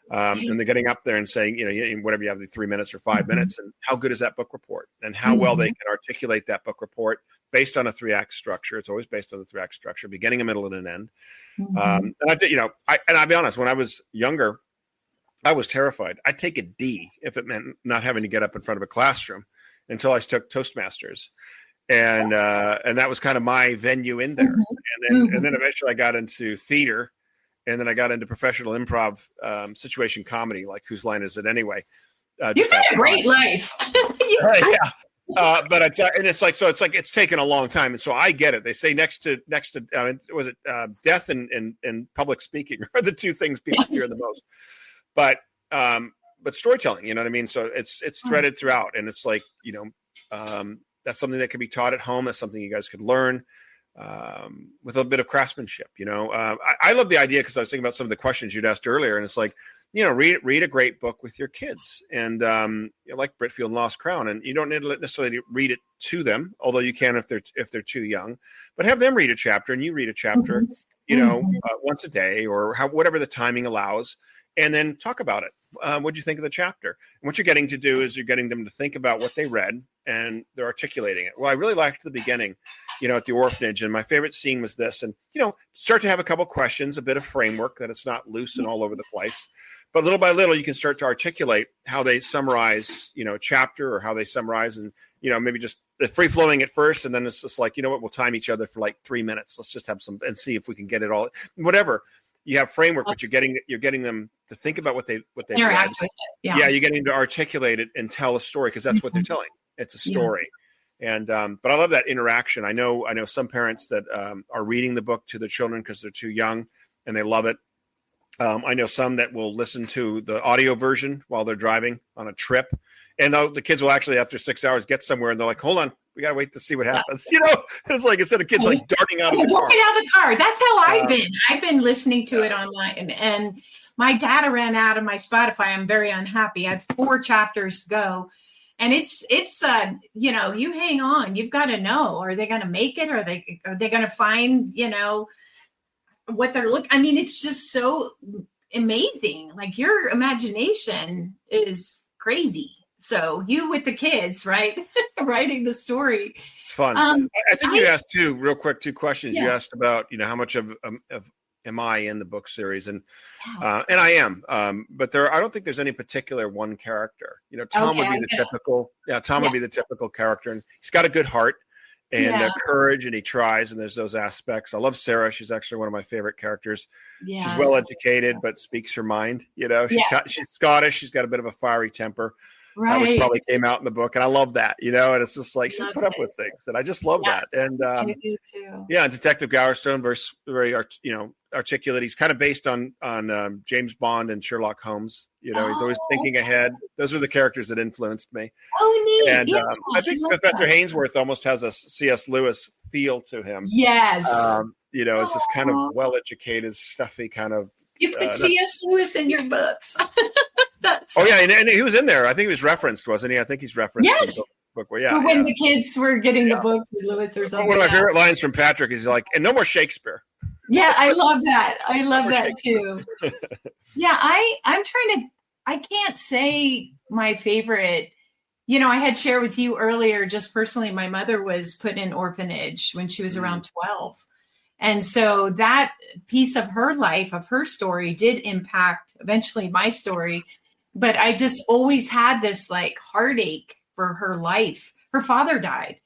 And they're getting up there and saying, whatever you have, the 3 minutes or 5 minutes, and how good is that book report and how well they can articulate that book report based on a 3-act structure. It's always based on the 3-act structure, beginning, a middle, and an end. And I think, I'll be honest, when I was younger, I was terrified. I'd take a D if it meant not having to get up in front of a classroom until I took Toastmasters. And that was kind of my venue in there. And then eventually I got into theater. And then I got into professional improv, situation comedy, like Whose Line Is It Anyway? You've had a great life. Yeah. But it's taken a long time. And so I get it. They say next to death and public speaking are the two things people fear the most. But storytelling, you know what I mean? So it's threaded throughout. And it's like, that's something that can be taught at home. That's something you guys could learn. With a bit of craftsmanship, I love the idea because I was thinking about some of the questions you'd asked earlier, and it's like, read a great book with your kids, and like Britfield and Lost Crown, and you don't need to necessarily read it to them, although you can if they're too young, but have them read a chapter, and you read a chapter, once a day or whatever the timing allows, and then talk about it. What'd you think of the chapter? And what you're getting to do is you're getting them to think about what they read, and they're articulating it. Well, I really liked the beginning, at the orphanage, and my favorite scene was this, and, start to have a couple questions, a bit of framework that it's not loose and all over the place, but little by little, you can start to articulate how they summarize, a chapter or how they summarize, and, maybe just free flowing at first. And then it's just like, we'll time each other for like 3 minutes. Let's just have some and see if we can get it all, whatever. You have framework, but you're getting them to think about what they read. With it. Yeah, you're getting them to articulate it and tell a story because that's what they're telling. It's a story. And but I love that interaction. I know some parents that are reading the book to their children because they're too young and they love it. I know some that will listen to the audio version while they're driving on a trip. And the kids will actually, after 6 hours, get somewhere and they're like, hold on, we got to wait to see what happens. It's like instead of kids like darting out of the car. That's how I've been. I've been listening to it online. And my data ran out of my Spotify. I'm very unhappy. I have 4 chapters to go. And it's you know, you hang on. You've got to know, are they going to make it? Are they going to find, you know, what they're looking? I mean, it's just so amazing. Like, your imagination is crazy. So you with the kids, right? Writing the story. It's fun. I think you asked two questions. Yeah. You asked about, you know, how much of am I in the book series, and I am, but I don't think there's any particular one character. You know, Tom would be the typical, would be the typical character, and he's got a good heart and courage, and he tries, and there's those aspects. I love Sarah. She's actually one of my favorite characters. Yes. She's well educated, but speaks her mind. You know, she's Scottish. She's got a bit of a fiery temper. Right. Which probably came out in the book. And I love that, you know, and it's just like, she's put up with things. And I just love that. And I do too. Yeah, Detective Gowerstone, very articulate. He's kind of based on James Bond and Sherlock Holmes. You know, he's always thinking ahead. Those are the characters that influenced me. Oh, neat. And I think Professor Hainsworth almost has a C.S. Lewis feel to him. Yes. You know, it's this kind of well-educated, stuffy kind of. You put C.S. Lewis in your books. And he was in there. I think he was referenced, wasn't he? I think he's referenced. Yes. In the book. When the kids were getting the books with Lewis or something. One of my favorite lines from Patrick is like, and no more Shakespeare. Yeah, I love that. I love that too. Yeah, I can't say my favorite. You know, I had shared with you earlier, just personally, my mother was put in an orphanage when she was around 12. And so that piece of her life, of her story, did impact eventually my story. But I just always had this like heartache for her life. Her father died.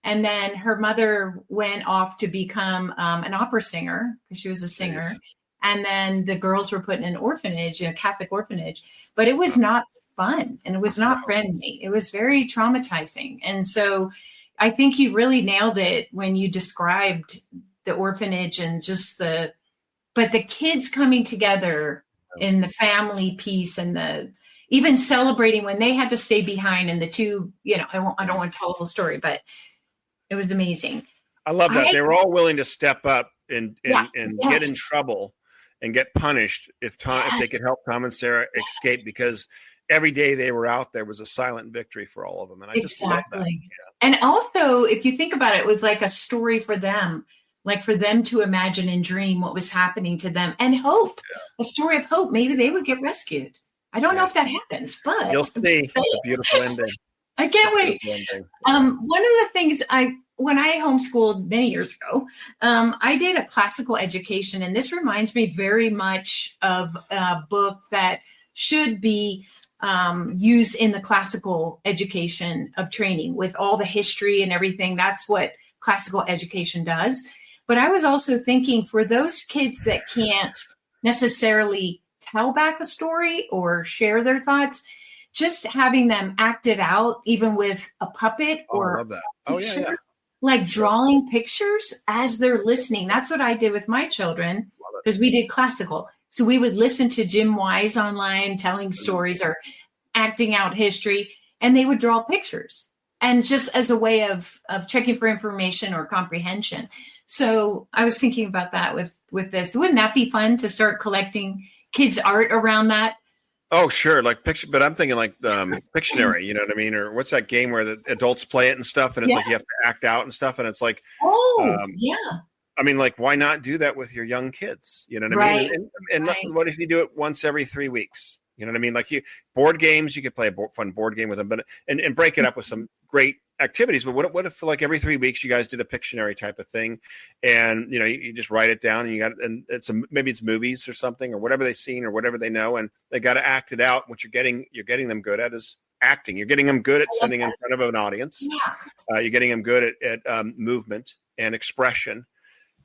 And then her mother went off to become an opera singer because she was a singer. Nice. And then the girls were put in an orphanage, a Catholic orphanage. But it was not fun and it was not friendly. It was very traumatizing. And so I think you really nailed it when you described the orphanage and just but the kids coming together in the family piece and even celebrating when they had to stay behind and the two, you know, I don't want to tell the whole story, but it was amazing. I love that. They were all willing to step up and get in trouble and get punished if they could help Tom and Sarah escape, because every day they were out there was a silent victory for all of them. And I just love that. Yeah. And also, if you think about it, it was like a story for them. Like for them to imagine and dream what was happening to them and hope, a story of hope. Maybe they would get rescued. I don't know if that happens, but you'll see. It's a beautiful ending. I can't wait. One of the things when I homeschooled many years ago, I did a classical education, and this reminds me very much of a book that should be used in the classical education of training with all the history and everything. That's what classical education does. But I was also thinking for those kids that can't necessarily tell back a story or share their thoughts, just having them act it out, even with a puppet or I love that. Picture, like drawing pictures as they're listening. That's what I did with my children because we did classical. So we would listen to Jim Wise online telling stories or acting out history, and they would draw pictures. And just as a way of checking for information or comprehension. So I was thinking about that with this. Wouldn't that be fun to start collecting kids' art around that? Oh, sure. Like picture, but I'm thinking like Pictionary, you know what I mean? Or what's that game where the adults play it and stuff? And it's like you have to act out and stuff. And it's like, I mean, like, why not do that with your young kids? You know what I mean? And what if you do it once every 3 weeks? You know what I mean? Like board games, you could play a fun board game with them, but and break it up with some great activities. But what if like every 3 weeks you guys did a Pictionary type of thing, and you know you just write it down, and maybe it's movies or something or whatever they've seen or whatever they know, and they got to act it out. What you're getting them good at is acting. You're getting them good at sitting in front of an audience. Yeah. You're getting them good at movement and expression,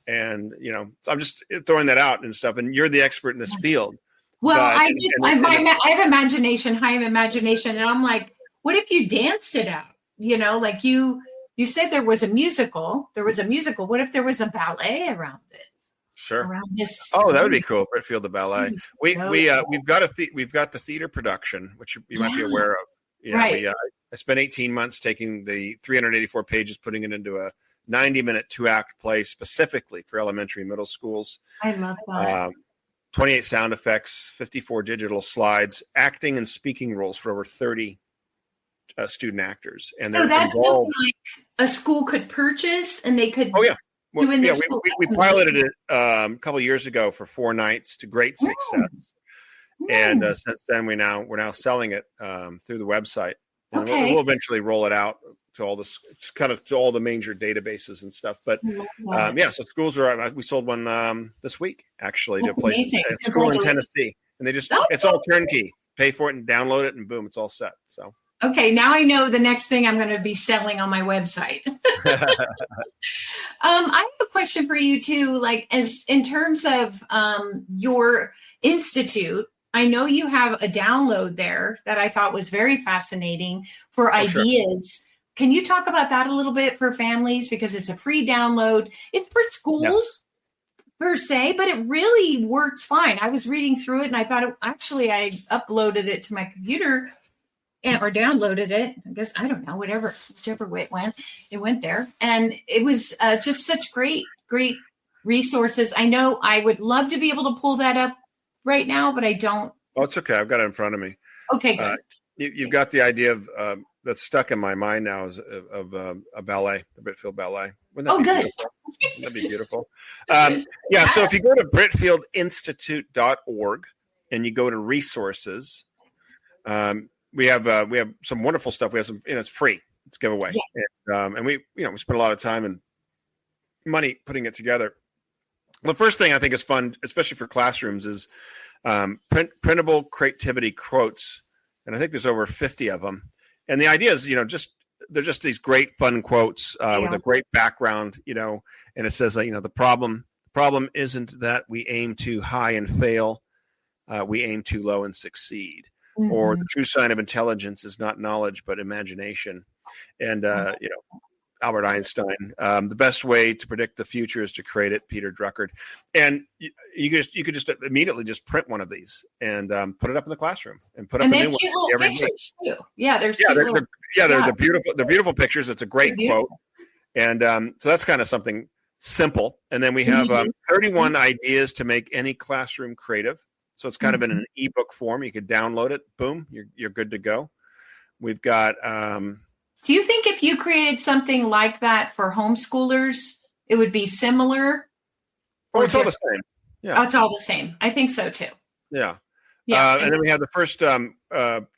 and you know so I'm just throwing that out and stuff. And you're the expert in this field. Well, I have imagination, high imagination, and I'm like, what if you danced it out? You know, like you said there was a musical. What if there was a ballet around it? Sure. Around this. Oh, that would be cool. Brittfield, the ballet. We've got the theater production, which you might be aware of. Yeah, right. I spent 18 months taking the 384 pages, putting it into a 90-minute 2-act play specifically for elementary and middle schools. I love that. 28 sound effects, 54 digital slides, acting and speaking roles for over 30 student actors. And so that's something like a school could purchase and they could we piloted it a couple of years ago for 4 nights to great success. And since then we're now selling it through the website. And we'll eventually roll it out to all this, kind of to all the major databases and stuff. But so schools we sold one this week actually. That's to a place, a school in Tennessee, and they just it's all turnkey. Pay for it and download it, and boom, it's all set. So okay, now I know the next thing I'm going to be selling on my website. I have a question for you too. Like, as in terms of your institute, I know you have a download there that I thought was very fascinating for ideas. Sure. Can you talk about that a little bit for families? Because it's a free download. It's for schools per se, but it really works fine. I was reading through it and I thought, I uploaded it to my computer or downloaded it. I guess, I don't know, whichever way it went there. And it was just such great resources. I know I would love to be able to pull that up right now, but I don't. Oh, it's okay. I've got it in front of me. Okay, good. You've got the idea of that's stuck in my mind now is of a ballet, the Britfield Ballet. Wouldn't that be beautiful? That'd be beautiful. So if you go to BritfieldInstitute.org and you go to resources, we have some wonderful stuff. We have some, it's free. It's giveaway, and we spend a lot of time and money putting it together. The first thing I think is fun, especially for classrooms, is printable creativity quotes, and I think there's over 50 of them. And the idea is, they're just these great fun quotes with a great background, and it says, the problem isn't that we aim too high and fail, we aim too low and succeed. Mm-hmm. Or the true sign of intelligence is not knowledge but imagination. And Albert Einstein, the best way to predict the future is to create it, Peter Drucker. And you could just immediately just print one of these and put it up in the classroom and put up a new one every pictures too. Yeah, they're beautiful. They're beautiful pictures. It's a great quote. And so that's kind of something simple. And then we have 31 ideas to make any classroom creative. So it's kind of in an ebook form. You could download it. Boom, you're good to go. We've got. Do you think if you created something like that for homeschoolers, it would be similar? Oh, it's all the same. Yeah, it's all the same. I think so too. Yeah. And then we have the first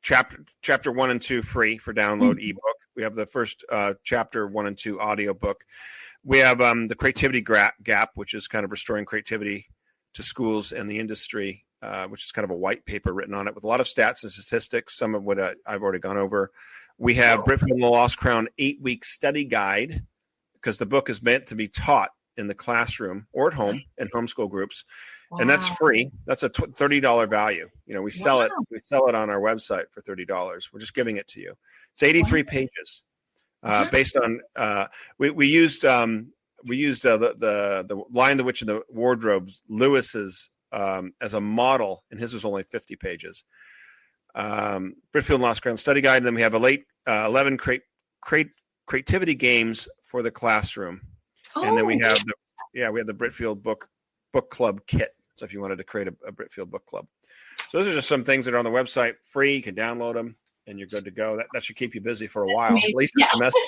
chapter 1 and 2 free for download ebook. We have the first chapter 1 and 2 audiobook. We have the creativity gap, which is kind of restoring creativity to schools and the industry, which is kind of a white paper written on it with a lot of stats and statistics, some of what I've already gone over. We have Britfield and the Lost Crown 8-week study guide, because the book is meant to be taught in the classroom or at home in homeschool groups. Wow. And that's free. That's a $30 value. We sell it. We sell it on our website for $30. We're just giving it to you. It's 83 pages, based on. We used the Lion, the Witch, and the Wardrobe, Lewis's, as a model, and his was only 50 pages. Britfield and Lost Crown study guide, and then we have 11 creativity games for the classroom, and then we have the Britfield book club kit. So if you wanted to create a Britfield book club, so those are just some things that are on the website, free. You can download them, and you're good to go. That should keep you busy for a while, at least a semester.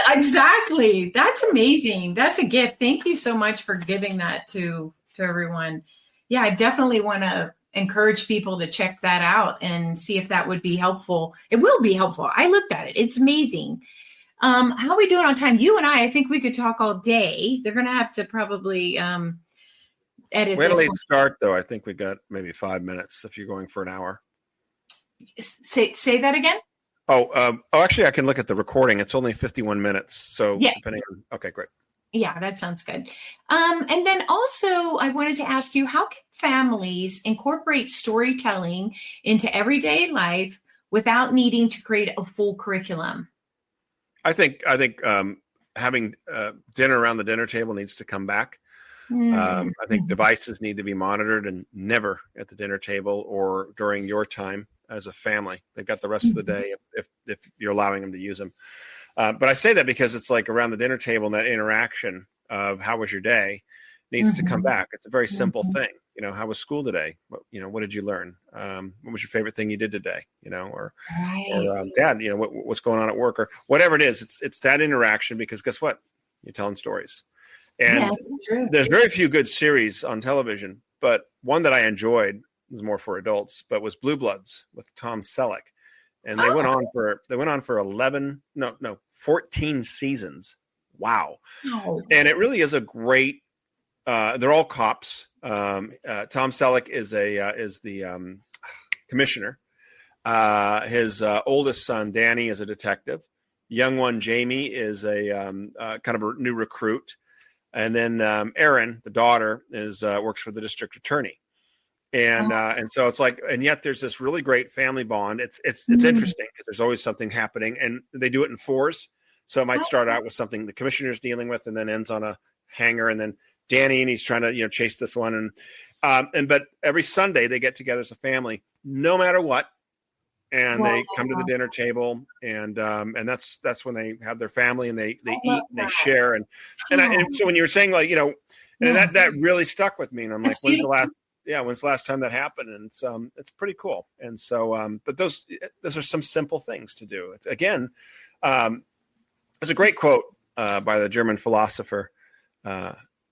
Exactly. That's amazing. That's a gift. Thank you so much for giving that to everyone. Yeah, I definitely want to encourage people to check that out and see if that would be helpful. It will be helpful. I looked at it. It's amazing. How are we doing on time? You and I think we could talk all day. They're going to have to probably edit. We had a late start, though. I think we got maybe 5 minutes if you're going for an hour. Say that again? Actually, I can look at the recording. It's only 51 minutes. So depending on, okay, great. Yeah, that sounds good. And then also I wanted to ask you, how can families incorporate storytelling into everyday life without needing to create a full curriculum? I think having dinner around the dinner table needs to come back. I think devices need to be monitored and never at the dinner table or during your time as a family. They've got the rest of the day if you're allowing them to use them. But I say that because it's like around the dinner table and that interaction of how was your day needs to come back. It's a very simple thing. how was school today? What did you learn? What was your favorite thing you did today? Or Dad, what's going on at work or whatever it is. It's that interaction, because guess what? You're telling stories. And there's very few good series on television, but one that I enjoyed is more for adults, but was Blue Bloods with Tom Selleck. And they went on for 14 seasons. Wow. Oh. And it really is a great, they're all cops. Tom Selleck is the commissioner. His oldest son, Danny, is a detective. Young one, Jamie, is a kind of a new recruit. And then Erin, the daughter, works for the district attorney. And so it's like, and yet there's this really great family bond. It's interesting because there's always something happening, and they do it in fours. So it might start out with something the commissioner's dealing with, and then ends on a hanger, and then Danny, and he's trying to chase this one, but every Sunday they get together as a family, no matter what, and they come to the dinner table, and that's when they have their family, and they eat and they share, and so when you were saying and that really stuck with me, and I'm like, when's the last time that happened? And it's pretty cool. And so, but those are some simple things to do. It's, again, there's a great quote by the German philosopher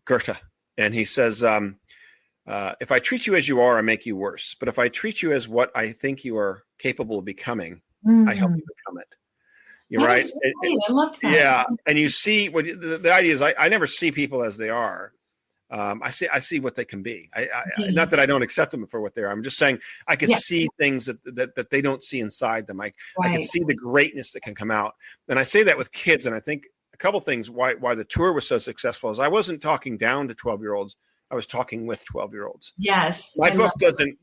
Goethe, and he says, if I treat you as you are, I make you worse. But if I treat you as what I think you are capable of becoming, I help you become it. You're right. I love that. Yeah. And you see what the idea is, I never see people as they are. I see what they can be. Not that I don't accept them for what they are. I'm just saying I can see things that they don't see inside them. I can see the greatness that can come out. And I say that with kids. And I think a couple things why the tour was so successful is I wasn't talking down to 12-year-olds. I was talking with 12-year-olds. Yes. My book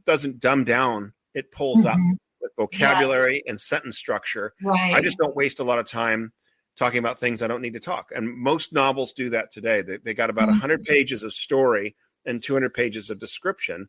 doesn't dumb down. It pulls up with vocabulary and sentence structure. Right. I just don't waste a lot of time talking about things I don't need to talk. And most novels do that today. They got about 100 pages of story and 200 pages of description.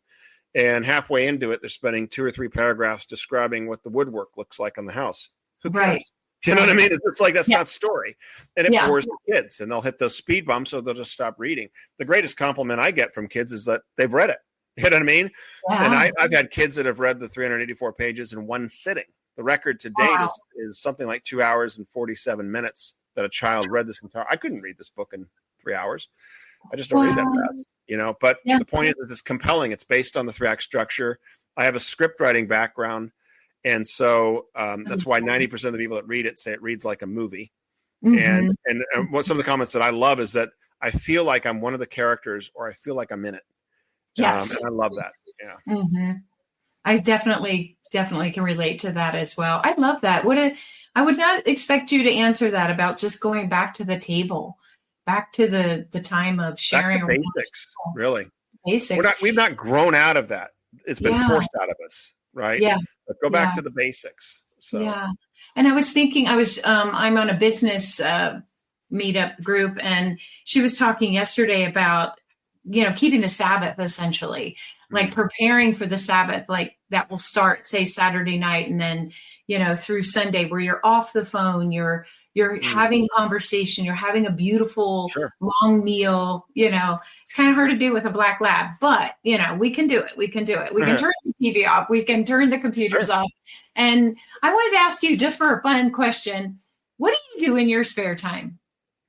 And halfway into it, they're spending 2 or 3 paragraphs describing what the woodwork looks like on the house. Who cares? Right. You know what I mean? It's like, that's not story. And it bores the kids, and they'll hit those speed bumps, so they'll just stop reading. The greatest compliment I get from kids is that they've read it. You know what I mean? Yeah. And I've had kids that have read the 384 pages in one sitting. The record to date is something like 2 hours and 47 minutes that a child read this entire. I couldn't read this book in 3 hours. I just don't read that fast, But the point is it's compelling. It's based on the 3-act structure. I have a script writing background. And so that's why 90% of the people that read it say it reads like a movie. And what some of the comments that I love is that I feel like I'm one of the characters, or I feel like I'm in it. Yes. And I love that. Yeah. I definitely can relate to that as well. I love that. I would not expect you to answer that about just going back to the table, back to the time of sharing. Back to basics, really. Basics. We've not grown out of that. It's been forced out of us, right? Yeah. But go back to the basics. So. Yeah. And I was thinking, I'm on a business meetup group, and she was talking yesterday about, keeping the Sabbath, essentially, like preparing for the Sabbath, like that will start, say, Saturday night, and then, through Sunday, where you're off the phone, you're having conversation, you're having a beautiful long meal. It's kind of hard to do with a black lab, but we can do it. We can turn the TV off. We can turn the computers off. And I wanted to ask you, just for a fun question, what do you do in your spare time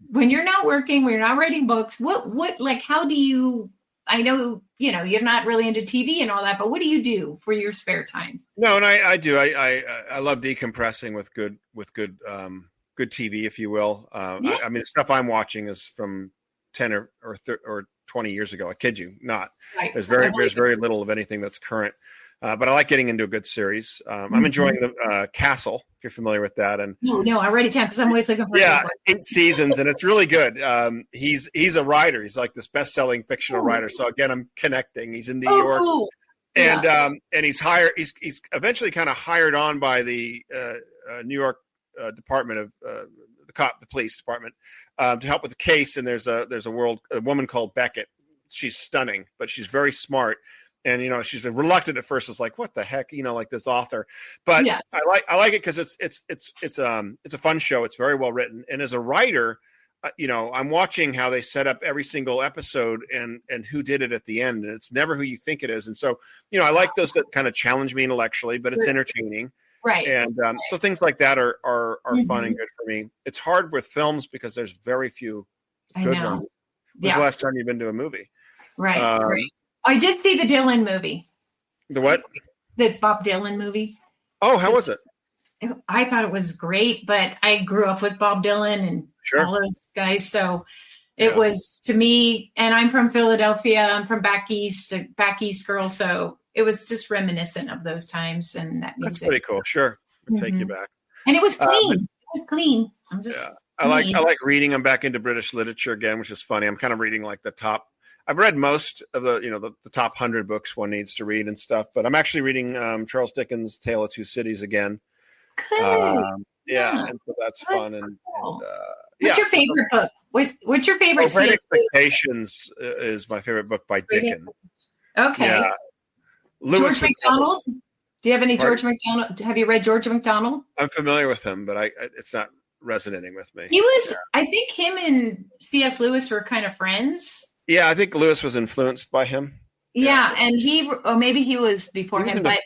when you're not working, when you're not writing books? How do you, I know, you're not really into TV and all that, but what do you do for your spare time? No, and I do. I love decompressing with good TV, if you will. I mean, the stuff I'm watching is from 10 or 20 years ago. I kid you not. Right. There's very little of anything that's current. But I like getting into a good series. I'm enjoying the Castle, if you're familiar with that. And no, I read it down because I'm always looking for 8 seasons, and it's really good. He's a writer. He's like this best-selling fictional writer. So again, I'm connecting. He's in New York. Cool. And he's hired. He's eventually kind of hired on by the New York Department of the police department to help with the case. And there's a woman called Beckett. She's stunning, but she's very smart. And she's reluctant at first. It's like, what the heck, like this author. But I like it because it's a fun show. It's very well written. And as a writer, I'm watching how they set up every single episode and who did it at the end. And it's never who you think it is. And so, I like those that kind of challenge me intellectually, but it's entertaining. Right. And so things like that are fun and good for me. It's hard with films because there's very few good ones. When's the last time you've been to a movie? Right. Right. I did see the Dylan movie. The what? The Bob Dylan movie. Oh, how was it? I thought it was great, but I grew up with Bob Dylan and all those guys. So it was, to me, and I'm from Philadelphia. I'm from back east girl. So it was just reminiscent of those times and that music. That's pretty cool. Sure. I'll take you back. And it was clean. It was clean. I'm just. Yeah. I like reading. I'm back into British literature again, which is funny. I'm kind of reading like the top. I've read most of the top 100 books one needs to read and stuff, but I'm actually reading Charles Dickens' Tale of Two Cities again. Good. And so that's fun. What's your favorite book? What's your favorite? Great Expectations is my favorite book by Dickens. Okay. Yeah. George MacDonald. Do you have any George MacDonald? Have you read George MacDonald? I'm familiar with him, but it's not resonating with me. He was. I think him and C.S. Lewis were kind of friends. Yeah, I think Lewis was influenced by him. Yeah, and maybe he was before him, but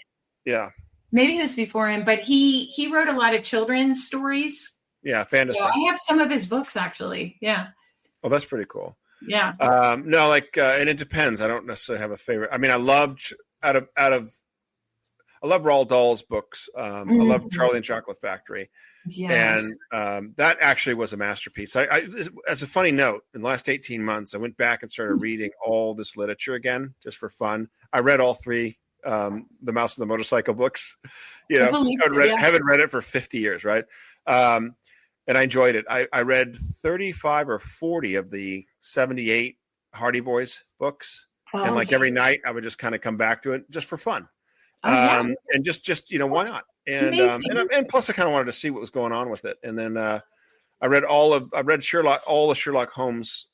maybe he was before him. But he wrote a lot of children's stories. Yeah, fantasy. So I have some of his books actually. Yeah. Oh, that's pretty cool. Yeah. No, and it depends. I don't necessarily have a favorite. I mean, I loved I love Roald Dahl's books. I love Charlie and Chocolate Factory. Yes. And that actually was a masterpiece. I as a funny note, in the last 18 months, I went back and started reading all this literature again, just for fun. I read all three, The Mouse and the Motorcycle books. I haven't read it for 50 years, right? And I enjoyed it. I read 35 or 40 of the 78 Hardy Boys books. And every night I would just kind of come back to it just for fun. And just why not? And plus I kind of wanted to see what was going on with it. And then I read all the Sherlock Holmes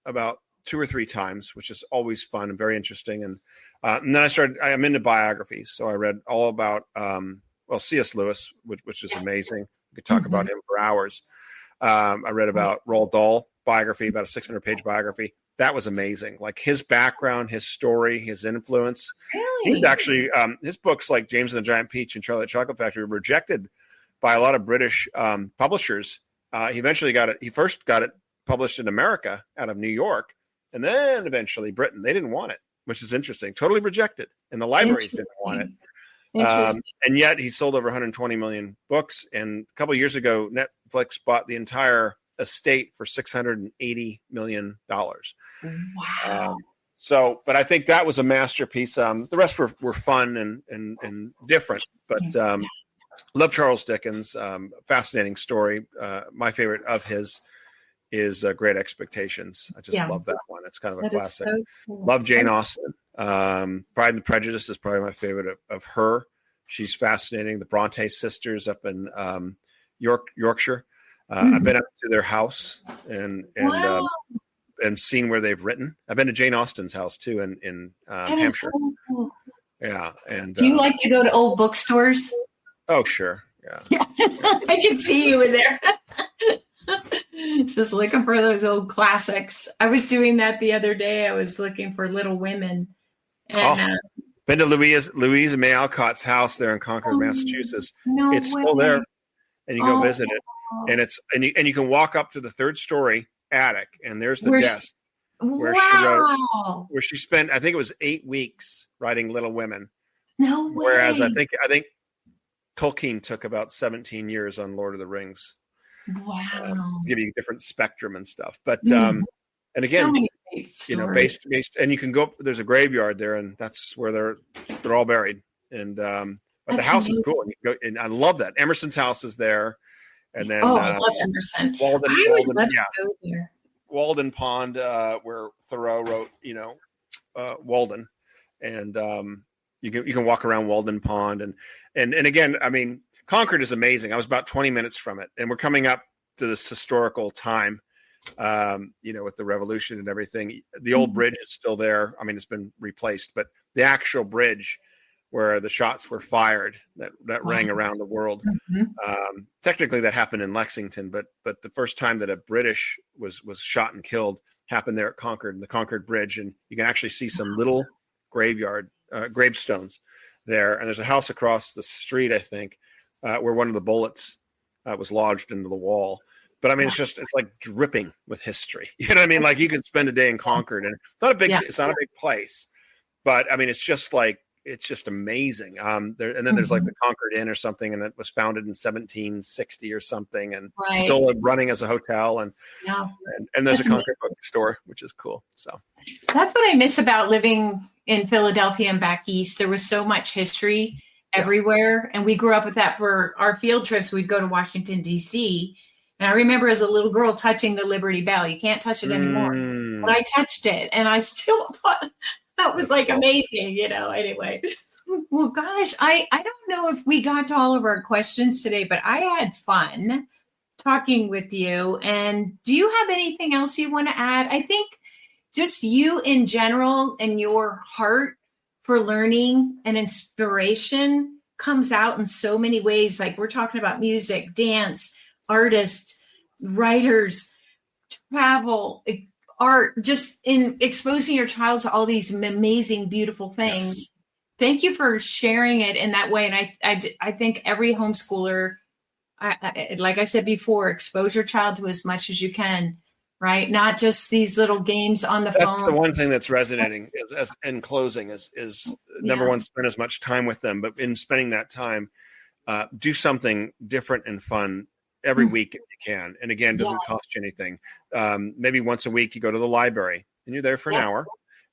about 2 or 3 times, which is always fun and very interesting. And then I'm into biographies. So I read all about C.S. Lewis, which is amazing. We could talk about him for hours. I read about Roald Dahl biography, about a 600-page biography. That was amazing. Like his background, his story, his influence. Really? He was actually, his books like James and the Giant Peach and Charlie and the Chocolate Factory were rejected by a lot of British publishers. He first got it published in America out of New York, and then eventually Britain. They didn't want it, which is interesting. Totally rejected. And the libraries didn't want it. And yet he sold over 120 million books. And a couple of years ago, Netflix bought the entire estate for $680 million. Wow. But I think that was a masterpiece. The rest were fun and different, but love Charles Dickens. Fascinating story. My favorite of his is Great Expectations. I just love that one. It's kind of a classic. So cool. Love Jane Austen. Pride and Prejudice is probably my favorite of her. She's fascinating. The Bronte sisters up in Yorkshire. I've been up to their house and seen where they've written. I've been to Jane Austen's house too in Hampshire. So cool. Yeah. And do you like to go to old bookstores? Oh, sure. Yeah. I can see you in there. Just looking for those old classics. I was doing that the other day. I was looking for Little Women. And, been to Louisa May Alcott's house there in Concord, Massachusetts. It's still there, and you go visit it. And you can walk up to the 3rd story attic, and there's the desk where she spent, I think it was 8 weeks writing Little Women. No way. Whereas I think Tolkien took about 17 years on Lord of the Rings. Wow. To give you a different spectrum and stuff. But and again, based, and you can go. There's a graveyard there, and that's where they're all buried. And but the house is cool, and you go, and I love that. Emerson's house is there. And then I love Emerson. Walden, I would love to go there. Walden Pond, where Thoreau wrote, Walden, and you can walk around Walden Pond, and again, I mean, Concord is amazing. I was about 20 minutes from it, and we're coming up to this historical time, with the Revolution and everything. The old bridge is still there. I mean, it's been replaced, but the actual bridge where the shots were fired that rang around the world. Technically, that happened in Lexington, but the first time that a British was shot and killed happened there at Concord, the Concord Bridge, and you can actually see some little gravestones there. And there's a house across the street, I think, where one of the bullets was lodged into the wall. But I mean, it's like dripping with history. You know what I mean? Like you could spend a day in Concord, and it's not a big place, but I mean, it's just amazing. And then there's like the Concord Inn or something, and it was founded in 1760 or something, and still running as a hotel. And there's a Concord bookstore, which is cool. So that's what I miss about living in Philadelphia and back east. There was so much history everywhere, and we grew up with that. For our field trips, we'd go to Washington, D.C., and I remember as a little girl touching the Liberty Bell. You can't touch it anymore. But I touched it, and I still thought that was cool. Amazing, anyway. Well, gosh, I don't know if we got to all of our questions today, but I had fun talking with you. And do you have anything else you want to add? I think just you in general and your heart for learning and inspiration comes out in so many ways. Like we're talking about music, dance, artists, writers, travel, art, just in exposing your child to all these amazing, beautiful things. Yes. Thank you for sharing it in that way. And I think every homeschooler, like I said before, expose your child to as much as you can, right? Not just these little games on the phone. That's the one thing that's resonating in closing is number one, spend as much time with them, but in spending that time, do something different and fun every week if you can. And again, doesn't cost you anything. Maybe once a week you go to the library and you're there for an hour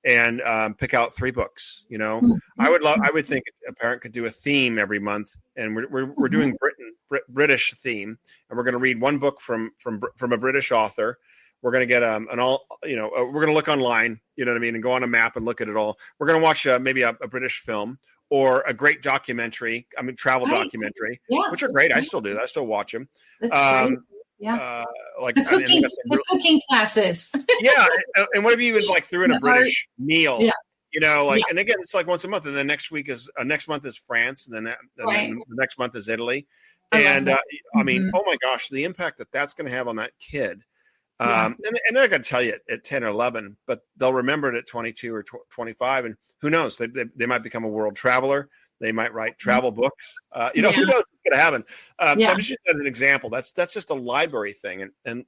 and pick out 3 books. I would think a parent could do a theme every month, and we're doing British theme, and we're going to read one book from a British author. We're going to get we're going to look online, and go on a map and look at it all. We're going to watch maybe a British film or a great documentary. Travel documentary, which are great. I still do that. I still watch them. That's great. Like the cooking classes. And what if you even threw in a British meal? And again, it's like once a month, and then next month is France, and then the next month is Italy. And oh my gosh, the impact that's going to have on that kid. And they're going to tell you at 10 or 11, but they'll remember it at 22 or 25. And who knows? They might become a world traveler. They might write travel books. Who knows what's going to happen? Just as an example, that's just a library thing. And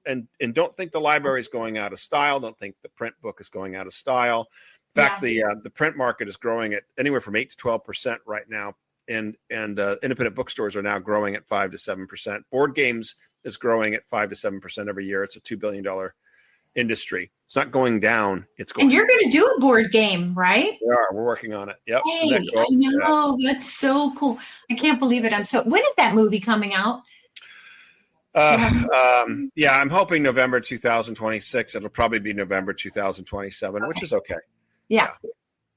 don't think the library is going out of style. Don't think the print book is going out of style. In fact, the print market is growing at anywhere from 8 to 12% right now. And independent bookstores are now growing at 5 to 7%. Board games is growing at 5 to 7% every year. It's a $2 billion industry. It's not going down. It's going. And you're going to do a board game, right? We are. We're working on it. Yep. Hey, I know. That's so cool. I can't believe it. When is that movie coming out? I'm hoping November 2026. It'll probably be November 2027, which is okay. Yeah.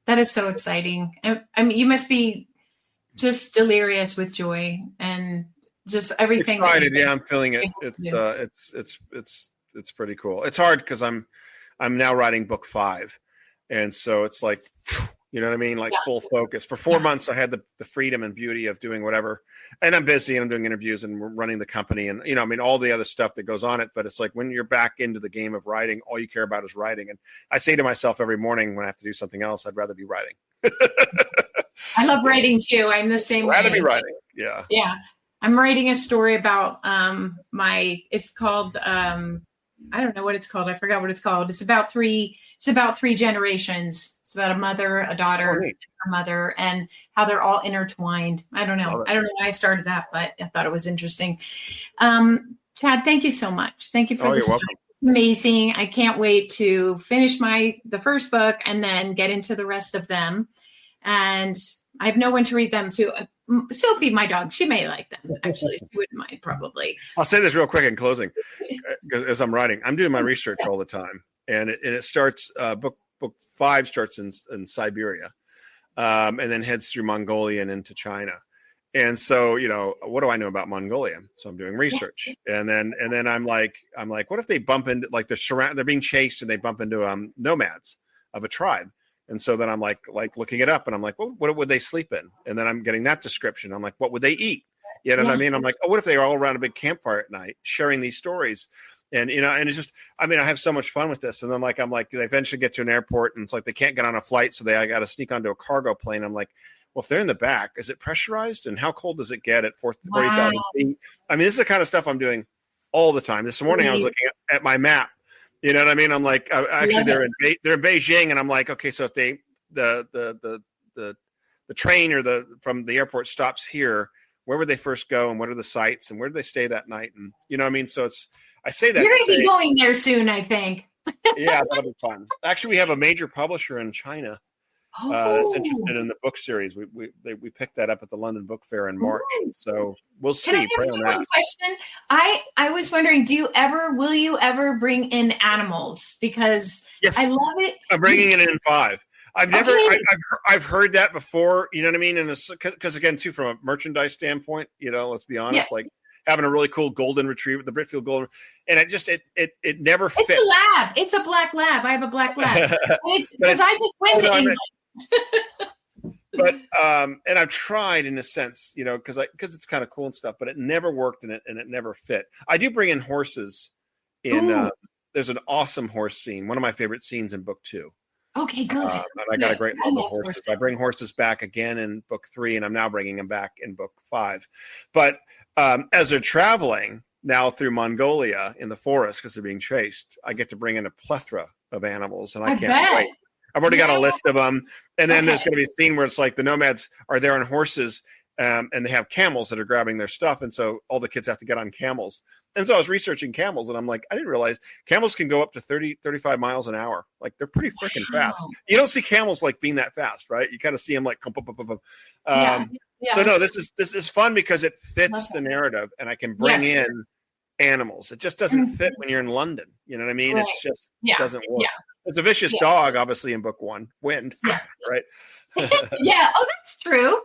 That is so exciting. You must be just delirious with joy and just everything. Excited. I'm feeling it. It's pretty cool. It's hard because I'm now writing book 5. And so it's like, you know what I mean? Like full focus. For 4 months, I had the freedom and beauty of doing whatever. And I'm busy and I'm doing interviews and we're running the company and, all the other stuff that goes on it. But it's like when you're back into the game of writing, all you care about is writing. And I say to myself every morning when I have to do something else, I'd rather be writing. I love writing too. I'm the same way. I'd rather be writing. Yeah. Yeah. I'm writing a story about it's called, I don't know what it's called. I forgot what it's called. It's about 3 generations. It's about a mother, a daughter, and her mother, and how they're all intertwined. I don't know why I started that, but I thought it was interesting. Chad, thank you so much. Thank you for this. You're welcome. It's amazing. I can't wait to finish the first book and then get into the rest of them. And I have no one to read them to. Sophie, my dog, she may like them. Actually, she wouldn't mind probably. I'll say this real quick in closing, because as I'm writing, I'm doing my research all the time, and it starts. Book 5 starts in Siberia, and then heads through Mongolia and into China. And so, what do I know about Mongolia? So I'm doing research, and then I'm like, what if they bump into they're being chased and they bump into nomads of a tribe. And so then I'm like looking it up, and I'm like, well, what would they sleep in? And then I'm getting that description. I'm like, what would they eat? You know what I mean? I'm like, oh, what if they were all around a big campfire at night sharing these stories? And, and it's just, I have so much fun with this. And then I'm like, they eventually get to an airport, and it's like they can't get on a flight. So I got to sneak onto a cargo plane. I'm like, well, if they're in the back, is it pressurized? And how cold does it get at 40,000 feet? This is the kind of stuff I'm doing all the time. This morning, I was looking at my map. You know what I mean? I'm like, actually, they're in Beijing, and I'm like, okay, so if the train or from the airport stops here, where would they first go, and what are the sites, and where do they stay that night? And you know what I mean? So I say that you're going to be going there soon, I think. Yeah, that'll be fun. Actually, we have a major publisher in China that's interested in the book series. We picked that up at the London Book Fair in March. So we'll see. Can I ask you one question? I was wondering, will you ever bring in animals? Because yes, I love it. I'm bringing it in 5. I've heard that before. You know what I mean? And because again, too, from a merchandise standpoint, let's be honest, like having a really cool golden retriever, the Britfield golden, and it never fits. It's a lab. It's a black lab. I have a black lab. Because I just went to England. But and I've tried in a sense, because it's kind of cool and stuff, but it never worked and it never fit. I do bring in horses. There's an awesome horse scene, one of my favorite scenes in book 2. Okay, good. And I got a great love of horses. I bring horses back again in book 3, and I'm now bringing them back in book 5. But as they're traveling now through Mongolia in the forest because they're being chased, I get to bring in a plethora of animals, and I can't wait. I've already got a list of them. And then there's going to be a scene where it's like the nomads are there on horses, and they have camels that are grabbing their stuff. And so all the kids have to get on camels. And so I was researching camels, and I'm like, I didn't realize camels can go up to 30, 35 miles an hour. Like, they're pretty freaking fast. You don't see camels like being that fast, right? You kind of see them like, So no, this is fun because it fits the narrative, and I can bring in animals. It just doesn't fit when you're in London. You know what I mean? Right. It's just doesn't work. It's a vicious dog, obviously, in book 1, Wind, right? Yeah. Oh, that's true.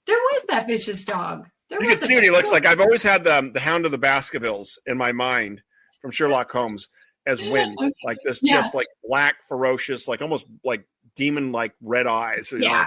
There was that vicious dog. You can see what he looks like. I've always had the Hound of the Baskervilles in my mind from Sherlock Holmes as Wind, like this, just like black, ferocious, like almost like demon-like red eyes. So, So.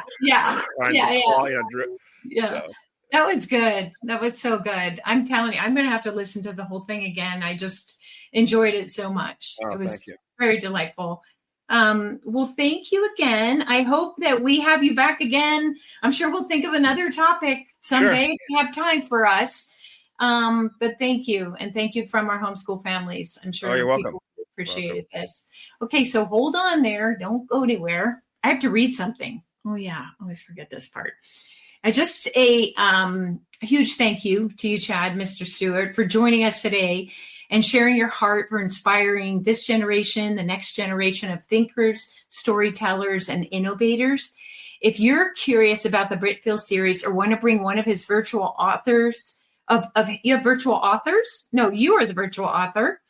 That was good. That was so good. I'm telling you, I'm going to have to listen to the whole thing again. I just enjoyed it so much. It was very delightful. Well, thank you again. I hope that we have you back again. I'm sure we'll think of another topic someday if you have time for us. But thank you. And thank you from our homeschool families. I'm sure you're welcome. Appreciated this. Okay, so hold on there. Don't go anywhere. I have to read something. Oh, yeah. I always forget this part. Just a huge thank you to you, Chad, Mr. Stewart, for joining us today and sharing your heart for inspiring this generation, the next generation of thinkers, storytellers, and innovators. If you're curious about the Britfield series or want to bring one of his virtual authors, you have virtual authors? No, you are the virtual author.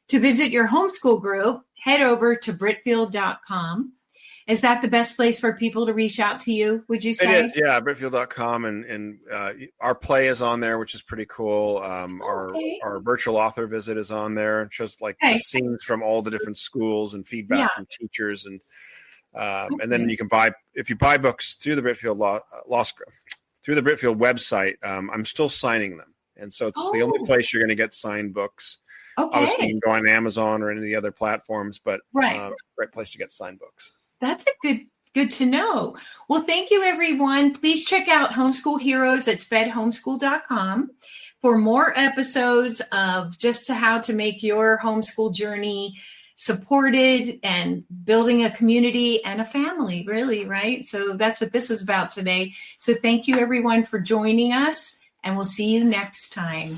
To visit your homeschool group, head over to Britfield.com. Is that the best place for people to reach out to you, would you say? It is, yeah, Britfield.com. And our play is on there, which is pretty cool. Our virtual author visit is on there. It shows the scenes from all the different schools and feedback from teachers. And then you can if you buy books through the Britfield through the Britfield website, I'm still signing them. And so it's the only place you're going to get signed books. Okay. Obviously, you can go on Amazon or any of the other platforms, but great place to get signed books. That's a good to know. Well, thank you, everyone. Please check out Homeschool Heroes at spedhomeschool.com for more episodes of just how to make your homeschool journey supported and building a community and a family, really, right? So that's what this was about today. So thank you, everyone, for joining us, and we'll see you next time.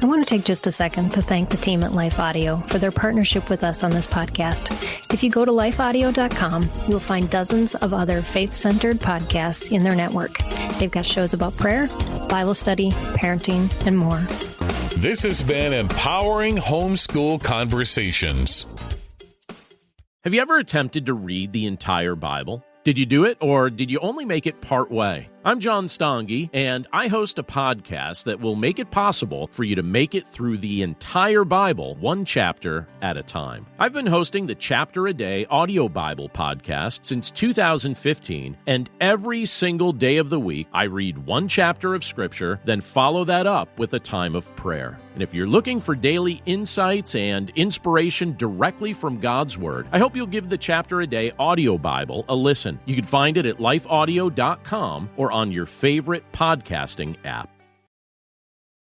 I want to take just a second to thank the team at Life Audio for their partnership with us on this podcast. If you go to lifeaudio.com, you'll find dozens of other faith-centered podcasts in their network. They've got shows about prayer, Bible study, parenting, and more. This has been Empowering Homeschool Conversations. Have you ever attempted to read the entire Bible? Did you do it, or did you only make it part way? I'm John Stange, and I host a podcast that will make it possible for you to make it through the entire Bible, one chapter at a time. I've been hosting the Chapter a Day audio Bible podcast since 2015, and every single day of the week, I read one chapter of Scripture, then follow that up with a time of prayer. And if you're looking for daily insights and inspiration directly from God's Word, I hope you'll give the Chapter a Day audio Bible a listen. You can find it at lifeaudio.com or on your favorite podcasting app.